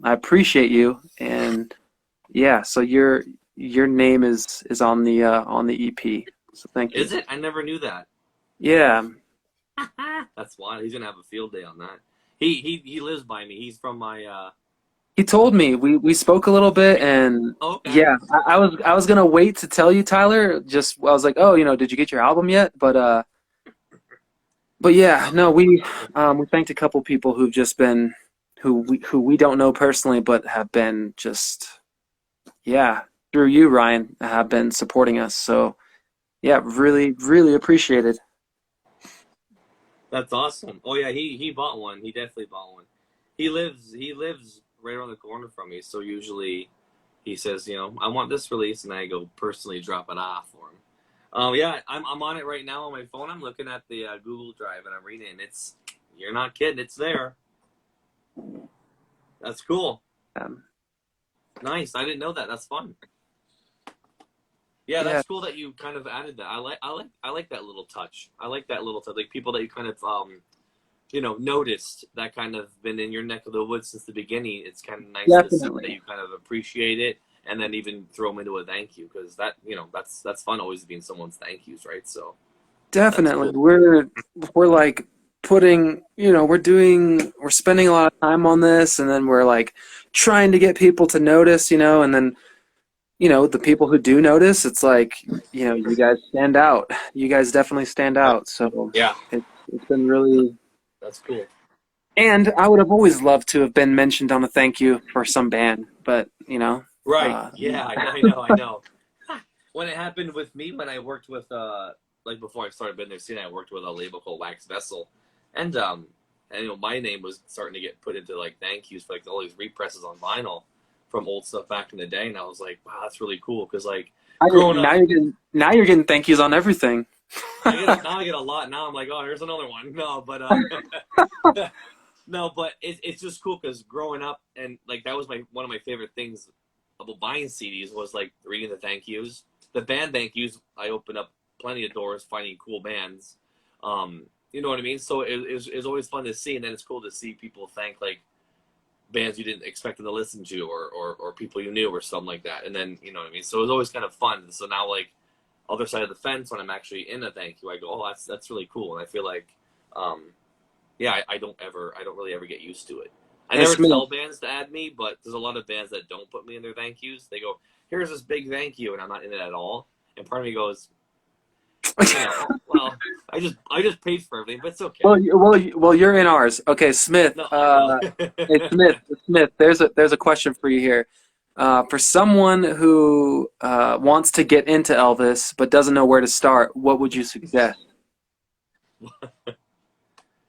S3: appreciate you, and yeah, so your name is on the EP. So thank you.
S1: Is it? I never knew that.
S3: Yeah.
S1: That's wild. He's gonna have a field day on that. He lives by me. He's from my
S3: He told me we spoke a little bit, and
S1: okay.
S3: yeah, I was gonna wait to tell you, Tyler. Just I was like, oh, did you get your album yet? But yeah, no, we thanked a couple people who've just been who we don't know personally, but have been just, yeah, through you, Ryan, have been supporting us. So yeah, really really appreciated.
S1: That's awesome. Oh yeah, he bought one. He definitely bought one. He lives right around the corner from me, so usually he says, I want this release, and I go personally drop it off for him. Yeah, I'm on it right now on my phone. I'm looking at the Google Drive, and I'm reading it. You're not kidding. It's there. That's cool.
S3: Um,
S1: Nice. I didn't know that. That's fun. Yeah,
S3: yeah,
S1: that's cool that you kind of added that. I like that little touch. I like that little touch. Like people that you kind of noticed that kind of been in your neck of the woods since the beginning. It's kind of nice to see that
S3: definitely.
S1: you kind of appreciate it, and then even throw them into a thank you, because that's fun, always being someone's thank yous, right? So that's
S3: Definitely.
S1: cool.
S3: We're like putting, we're spending a lot of time on this, and then we're like trying to get people to notice, and then, the people who do notice, it's like, you guys stand out. You guys definitely stand out. So
S1: Yeah,
S3: it's been really,
S1: that's cool.
S3: and I would have always loved to have been mentioned on a thank you for some band, but,
S1: Right.
S3: uh,
S1: Yeah, I know. When it happened with me, when I worked with like before I started Been There Scene, I worked with a label called Wax Vessel, and my name was starting to get put into like thank yous for like all these represses on vinyl from old stuff back in the day, and I was like, wow, that's really cool, because like growing up,
S3: now you're getting thank yous on everything.
S1: I get a lot now. I'm like, oh, here's another one. No, but no, but it's just cool, because growing up, and like that was one of my favorite things about buying CDs, was like reading the thank yous, the band thank yous. I opened up plenty of doors finding cool bands. You know what I mean? So it's always fun to see, and then it's cool to see people thank like bands you didn't expect them to listen to, or people you knew, or something like that. And then you know what I mean. So it was always kind of fun. So now, like, other side of the fence, when I'm actually in a thank you, I go, oh, that's really cool, and I feel like, yeah, I don't really ever get used to it. I
S3: Hey,
S1: never
S3: Smith.
S1: tell bands to add me, but there's a lot of bands that don't put me in their thank yous. They go, here's this big thank you, and I'm not in it at all. And part of me goes, well, I just paid for everything, but it's okay.
S3: Well, you're in ours. Okay, Smith.
S1: No, I know.
S3: Hey, Smith. There's a question for you here. For someone who wants to get into Elvis but doesn't know where to start, what would you suggest?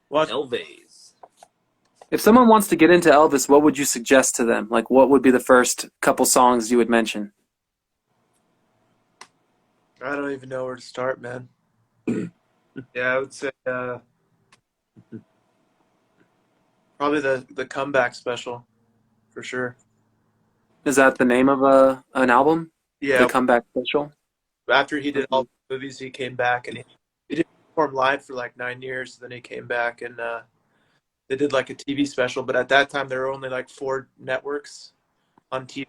S6: Watch.
S1: Elvis.
S3: If someone wants to get into Elvis, what would you suggest to them? Like, what would be the first couple songs you would mention?
S6: I don't even know where to start, man. Yeah, I would say probably the comeback special for sure.
S3: Is that the name of an album? The
S6: Yeah,
S3: Comeback Special?
S6: after he did all
S3: Okay.
S6: the movies, he came back, and he didn't perform live for like 9 years. Then he came back, and they did like a TV special. But at that time, there were only like 4 networks on TV,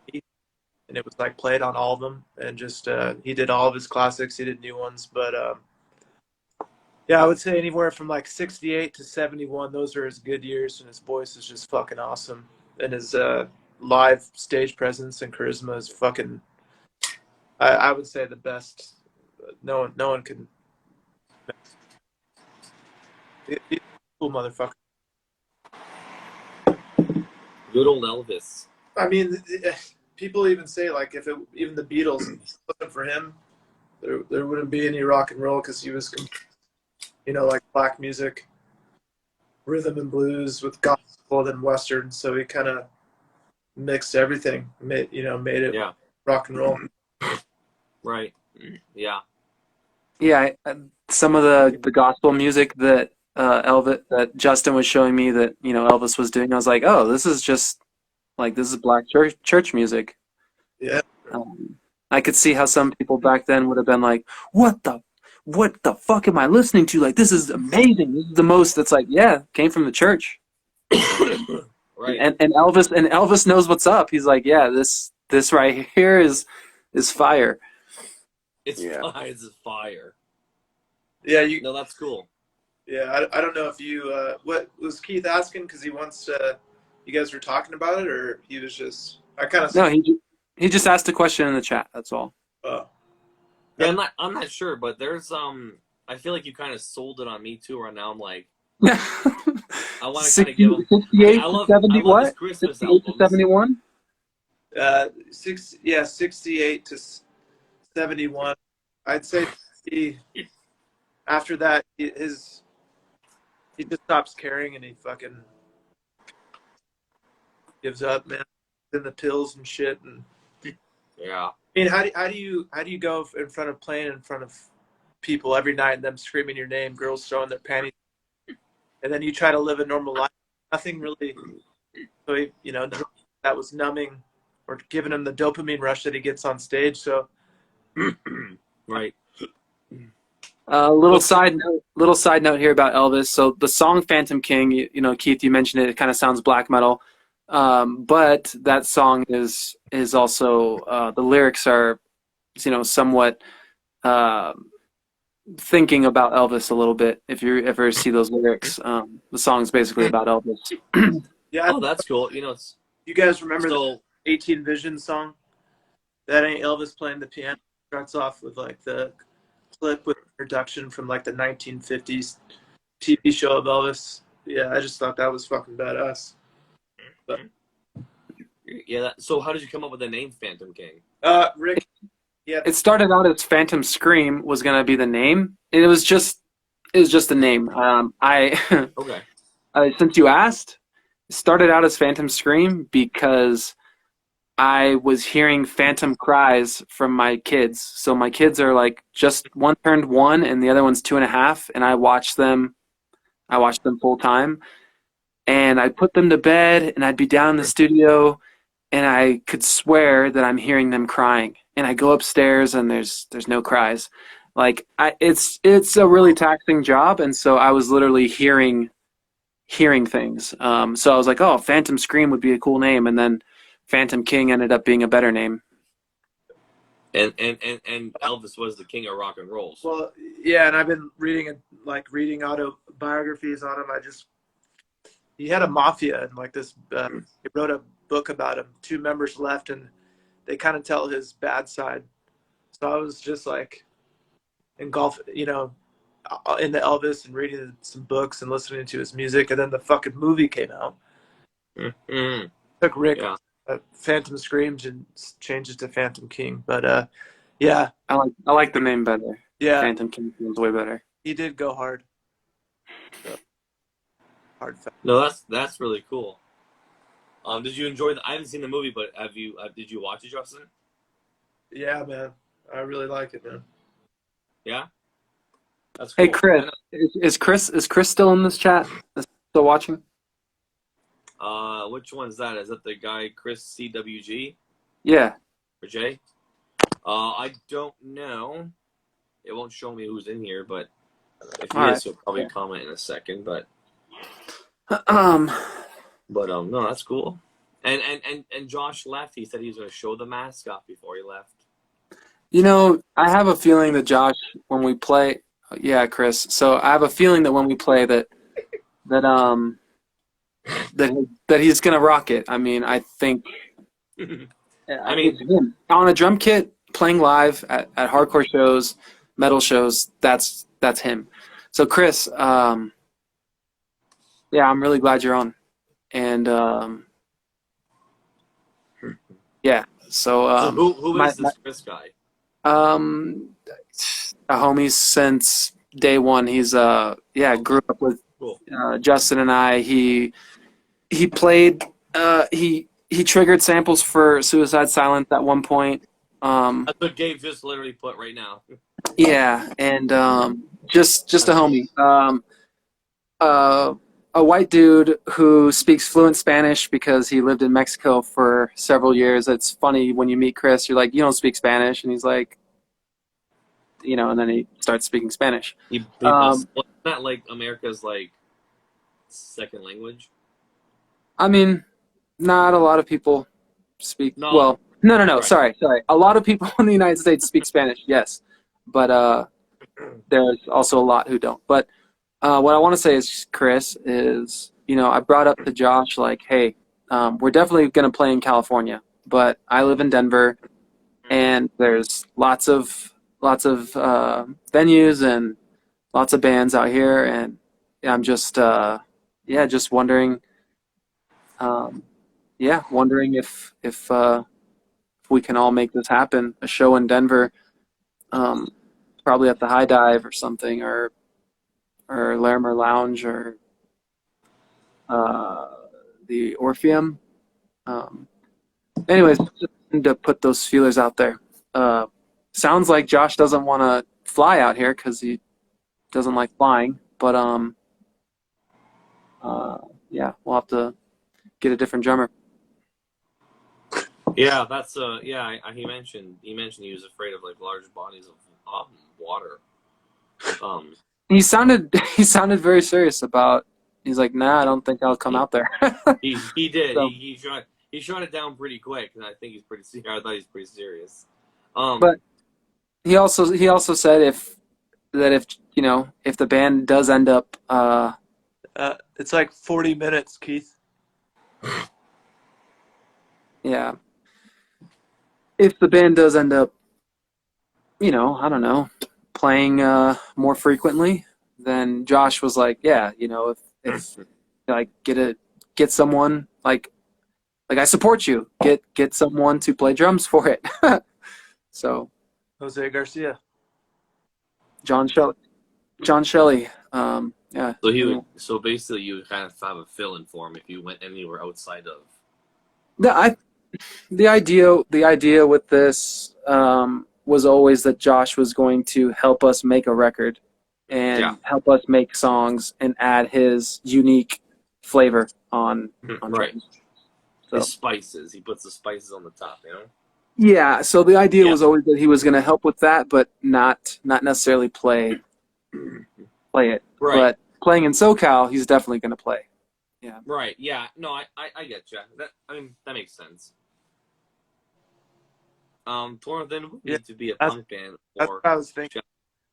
S6: and it was like played on all of them. And just he did all of his classics. He did new ones, but yeah, I would say anywhere from like 68 to 71. Those are his good years, and his voice is just fucking awesome, and his live stage presence and charisma is fucking. I would say the best. No one can. He's a cool motherfucker.
S1: Good old Elvis.
S6: I mean, people even say like if even the Beatles, if it wasn't for him, there wouldn't be any rock and roll because he was, like black music, rhythm and blues with gospel and western. So he kind of mixed everything, made it
S1: Yeah.
S6: rock and roll.
S1: Right. Yeah.
S3: Yeah, some of the gospel music that that Justin was showing me that Elvis was doing, I was like, oh, this is black church music.
S6: Yeah.
S3: I could see how some people back then would have been like, what the fuck am I listening to? Like, this is amazing. This is the most. It's like, yeah, came from the church.
S1: Right.
S3: And Elvis knows what's up. He's like, yeah, this right here is fire.
S1: It's fire. It's fire.
S6: Yeah,
S1: No, that's cool.
S6: Yeah, I don't know if you what was Keith asking because he wants to. You guys were talking about it, or he was just. I kind of.
S3: No, he just asked a question in the chat. That's all.
S6: Oh.
S1: Yeah, I'm not sure, but there's I feel like you kind of sold it on me too. Right now, I'm like, I want to kind of give him.
S3: 68
S1: I love
S3: 70
S1: his
S3: what?
S1: Christmas
S3: 68
S1: albums.
S3: to 71.
S6: 68 to 71. I'd say after that, he just stops caring and he fucking gives up, man. Then the pills and shit. And
S1: Yeah.
S6: I mean, how do you go playing in front of people every night and them screaming your name, girls throwing their panties, and then you try to live a normal life? Nothing really. So that was numbing or giving him the dopamine rush that he gets on stage. So.
S1: Right.
S3: Little side note here about Elvis. So the song "Phantom King," Keith, you mentioned it. It kind of sounds black metal, but that song is also the lyrics are, somewhat thinking about Elvis a little bit. If you ever see those lyrics, the song's basically about Elvis.
S6: Yeah.
S1: Oh, that's cool. It's.
S6: You guys remember the 18 Visions song? That ain't Elvis playing the piano. Starts off with like the clip with introduction from like the 1950s TV show of Elvis. Yeah, I just thought that was fucking badass. But
S1: Yeah. So how did you come up with the name Phantom King?
S6: Rick. Yeah.
S3: It started out as Phantom Scream was gonna be the name. It was just a name.
S1: Okay.
S3: Since you asked, it started out as Phantom Scream because I was hearing phantom cries from my kids. So my kids are like just one turned 1 and the other one's 2.5, and I watch them full time. And I'd put them to bed and I'd be down in the studio and I could swear that I'm hearing them crying. And I go upstairs and there's no cries. Like it's a really taxing job, and so I was literally hearing things. So I was like, oh, Phantom Scream would be a cool name, and then Phantom King ended up being a better name.
S1: And Elvis was the king of rock and roll. So.
S6: Well, yeah, and I've been reading autobiographies on him. He had a mafia, and like this, he wrote a book about him. 2 members left, and they kind of tell his bad side. So I was just like engulfed, in the Elvis and reading some books and listening to his music, and then the fucking movie came out.
S1: Mm-hmm.
S6: Took Rick.
S1: Yeah.
S6: Phantom Screams and changed it to Phantom King, but yeah,
S3: I like the name better.
S6: Yeah,
S3: Phantom King feels way better.
S6: He did go hard. So, hard fact.
S1: No, that's really cool. Did you enjoy I haven't seen the movie, but did you watch it, Justin?
S6: Yeah, man, I really like it, man.
S1: Yeah, that's cool.
S3: Hey, Chris, is Chris still in this chat? Still watching?
S1: Which one's that? Is that the guy Chris CWG?
S3: Yeah.
S1: Or Jay? I don't know. It won't show me who's in here, but if he is, he'll probably comment in a second. But no, that's cool. And Josh left. He said he was going to show the mascot before he left.
S3: I have a feeling that Josh, when we play, yeah, Chris. So I have a feeling that when we play that he's gonna rock it. I mean, I think. I mean, him. On a drum kit, playing live at hardcore shows, metal shows. That's him. So Chris, yeah, I'm really glad you're on, and yeah. So
S1: So who
S3: my,
S1: is this Chris guy?
S3: um a homie since day one. He's grew up with
S1: Cool.
S3: Justin and I. He played he triggered samples for Suicide Silence at one point.
S1: That's what Gabe just literally put right now.
S3: Yeah, and just a homie. A white dude who speaks fluent Spanish because he lived in Mexico for several years. It's funny when you meet Chris, you're like, you don't speak Spanish, and he's like, and then he starts speaking Spanish.
S1: He wasn't that like America's like second language?
S3: I mean, not a lot of people speak.
S1: No.
S3: Well, no.
S1: Right.
S3: Sorry. A lot of people in the United States speak Spanish, yes, but there's also a lot who don't. But what I want to say is, Chris, is I brought up to Josh like, hey, we're definitely going to play in California, but I live in Denver, and there's lots of venues and lots of bands out here, and I'm just just wondering, wondering if we can all make this happen, a show in Denver, probably at the High Dive or something, or Larimer Lounge, or the Orpheum. Anyways, just to put those feelers out there. Sounds like Josh doesn't want to fly out here because he doesn't like flying. But we'll have to get a different drummer.
S1: Yeah, that's he mentioned he was afraid of like large bodies of water.
S3: He sounded very serious about. He's like, nah, I don't think I'll come out there.
S1: He did.
S3: So,
S1: he shot it down pretty quick, and I think he's pretty. I thought he's pretty serious.
S3: But he also said if the band does end up
S6: it's like 40 minutes, Keith.
S3: yeah, if the band does end up I don't know, playing more frequently, then Josh was like, yeah, if like get someone like I support you, get someone to play drums for it. So
S6: Jose Garcia.
S3: John Shelley. Yeah.
S1: So basically, you would kind of have a fill-in for him if you went anywhere outside of.
S3: The idea with this was always that Josh was going to help us make a record and help us make songs and add his unique flavor on
S1: right.
S3: drums. So.
S1: His spices. He puts the spices on the top,
S3: Yeah, so the idea was always that he was going to help with that, but not necessarily play it.
S1: Right.
S3: But playing in SoCal, he's definitely going to play. Yeah.
S1: Right. Yeah. No, I get you. That makes sense. Torn then would need to be a punk band.
S6: That's what I was thinking.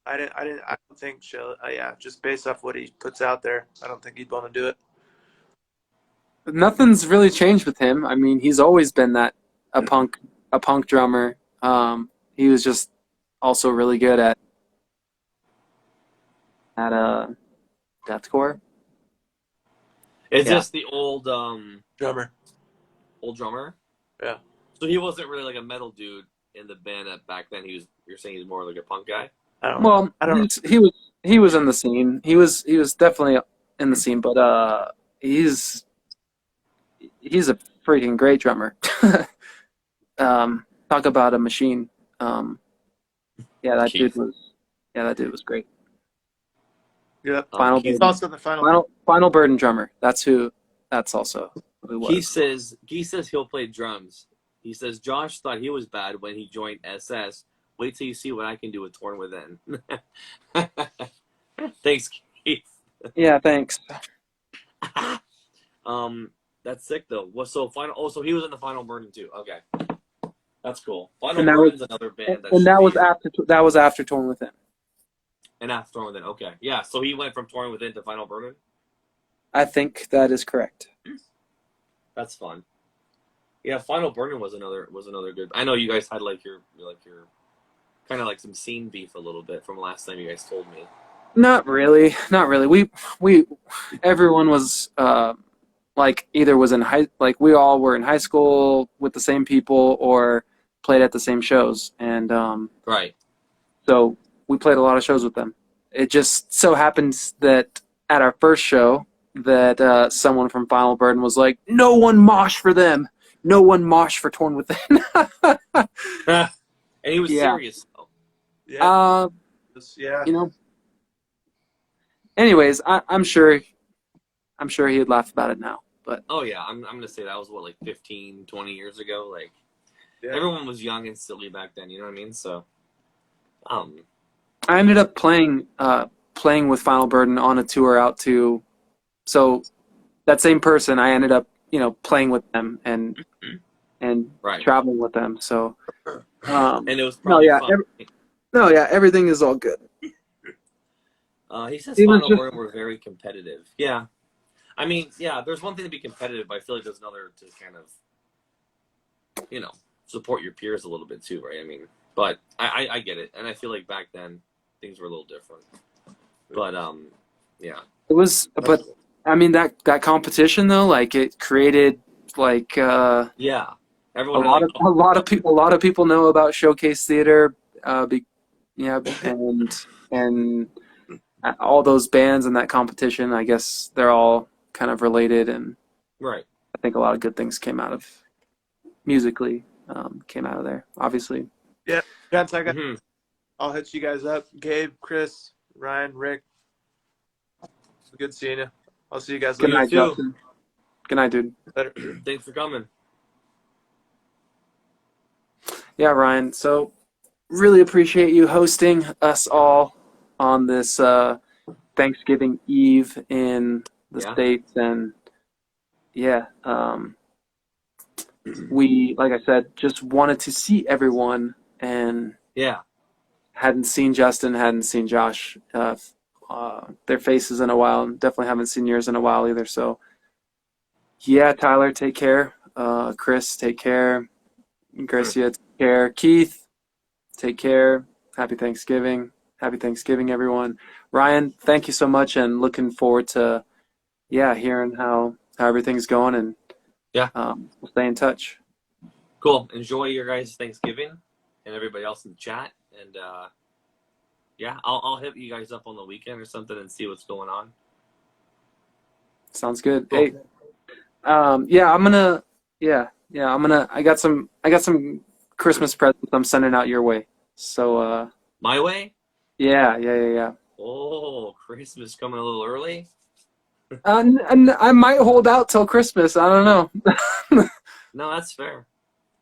S6: I don't think Shelley. Just based off what he puts out there, I don't think he'd want to do it.
S3: Nothing's really changed with him. I mean, he's always been a punk drummer. He was just also really good at deathcore.
S1: It's just the old
S6: drummer.
S1: Old drummer.
S6: Yeah.
S1: So he wasn't really like a metal dude in the band back then. You're saying he's more like a punk guy.
S3: He was in the scene. He was definitely in the scene, but he's a freaking great drummer. Talk about a machine. That dude was great.
S6: Yeah.
S1: He's
S6: also the
S3: final burden drummer. That's also who he was.
S1: He says he'll play drums. He says Josh thought he was bad when he joined SS. Wait till you see what I can do with Torn Within. Thanks, Keith.
S3: Yeah, thanks.
S1: That's sick though. So he was in the Final Burden too. Okay, that's cool. Final
S3: And that
S1: Burden's another band.
S3: And that was after Torn Within.
S1: And after Torn Within, okay, yeah. So he went from Torn Within to Final Burden.
S3: I think that is correct.
S1: That's fun. Yeah, Final Burden was another good. I know you guys had like your kind of like some scene beef a little bit from last time you guys told me.
S3: Not really. We everyone was like either was in we all were in high school with the same people, or played at the same shows, and
S1: Right.
S3: so we played a lot of shows with them. It just so happens that at our first show that someone from Final Burden was like, "No one mosh for them. No one mosh for Torn Within."
S1: And he was
S3: Yeah.
S1: serious though.
S6: Yeah. Yeah.
S3: You know. Anyways, I'm sure he'd laugh about it now. But
S1: Oh yeah, I'm gonna say that was what, like 15, 20 years ago. Like
S6: Yeah.
S1: everyone was young and silly back then. You know what I mean? So,
S3: I ended up playing with Final Burden on a tour out to, so that same person, I ended up playing with them and
S1: right.
S3: traveling with them. So
S1: And it was probably fun.
S3: Everything is all good.
S1: He says
S3: It was
S1: Final
S3: just-
S1: Burden were very competitive. Yeah. I mean, yeah, there's one thing to be competitive, but I feel like there's another to kind of, support your peers a little bit too, right? I mean, but I get it. And I feel like back then things were a little different. But, yeah.
S3: It was, but I mean that competition though, like it created like
S1: Yeah.
S3: a
S1: Everyone
S3: lot
S1: had,
S3: of a lot of people know about Showcase Theater, and all those bands in that competition. I guess they're all kind of related, and
S1: right.
S3: I think a lot of good things came out of musically came out of there. Obviously,
S6: Gents, I got.
S1: Mhm.
S6: I'll hit you guys up. Gabe, Chris, Ryan, Rick. It's good seeing you. I'll see you guys
S3: good
S6: later.
S3: night,
S1: too.
S3: Justin. Good night, dude.
S6: Later.
S1: Thanks for coming.
S3: Yeah, Ryan. So really appreciate you hosting us all on this Thanksgiving Eve in the
S1: Yeah.
S3: States. And yeah, we, like I said, just wanted to see everyone and
S1: Yeah.
S3: hadn't seen Justin, hadn't seen Josh, their faces in a while, and definitely haven't seen yours in a while either. So yeah, Tyler, take care. Chris, take care. Gracia, take care. Keith, take care. Happy Thanksgiving. Happy Thanksgiving, everyone. Ryan, thank you so much, and looking forward to, hearing how everything's going, and
S1: Yeah.
S3: we'll stay in touch.
S1: Cool. Enjoy your guys' Thanksgiving and everybody else in the chat. And I'll hit you guys up on the weekend or something and see what's going on.
S3: Sounds good.
S1: Cool.
S3: Hey, I'm gonna, I got some Christmas presents I'm sending out your way. So,
S1: My way?
S3: yeah.
S1: Oh, Christmas coming a little early?
S3: And I might hold out till Christmas. I don't know.
S1: No, that's fair.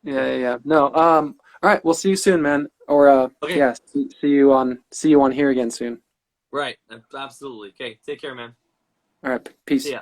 S3: Yeah. No. All right. We'll see you soon, man. Or
S1: Okay.
S3: see you on here again soon.
S1: Right. Absolutely. Okay. Take care, man.
S3: All right. Peace.
S1: See ya.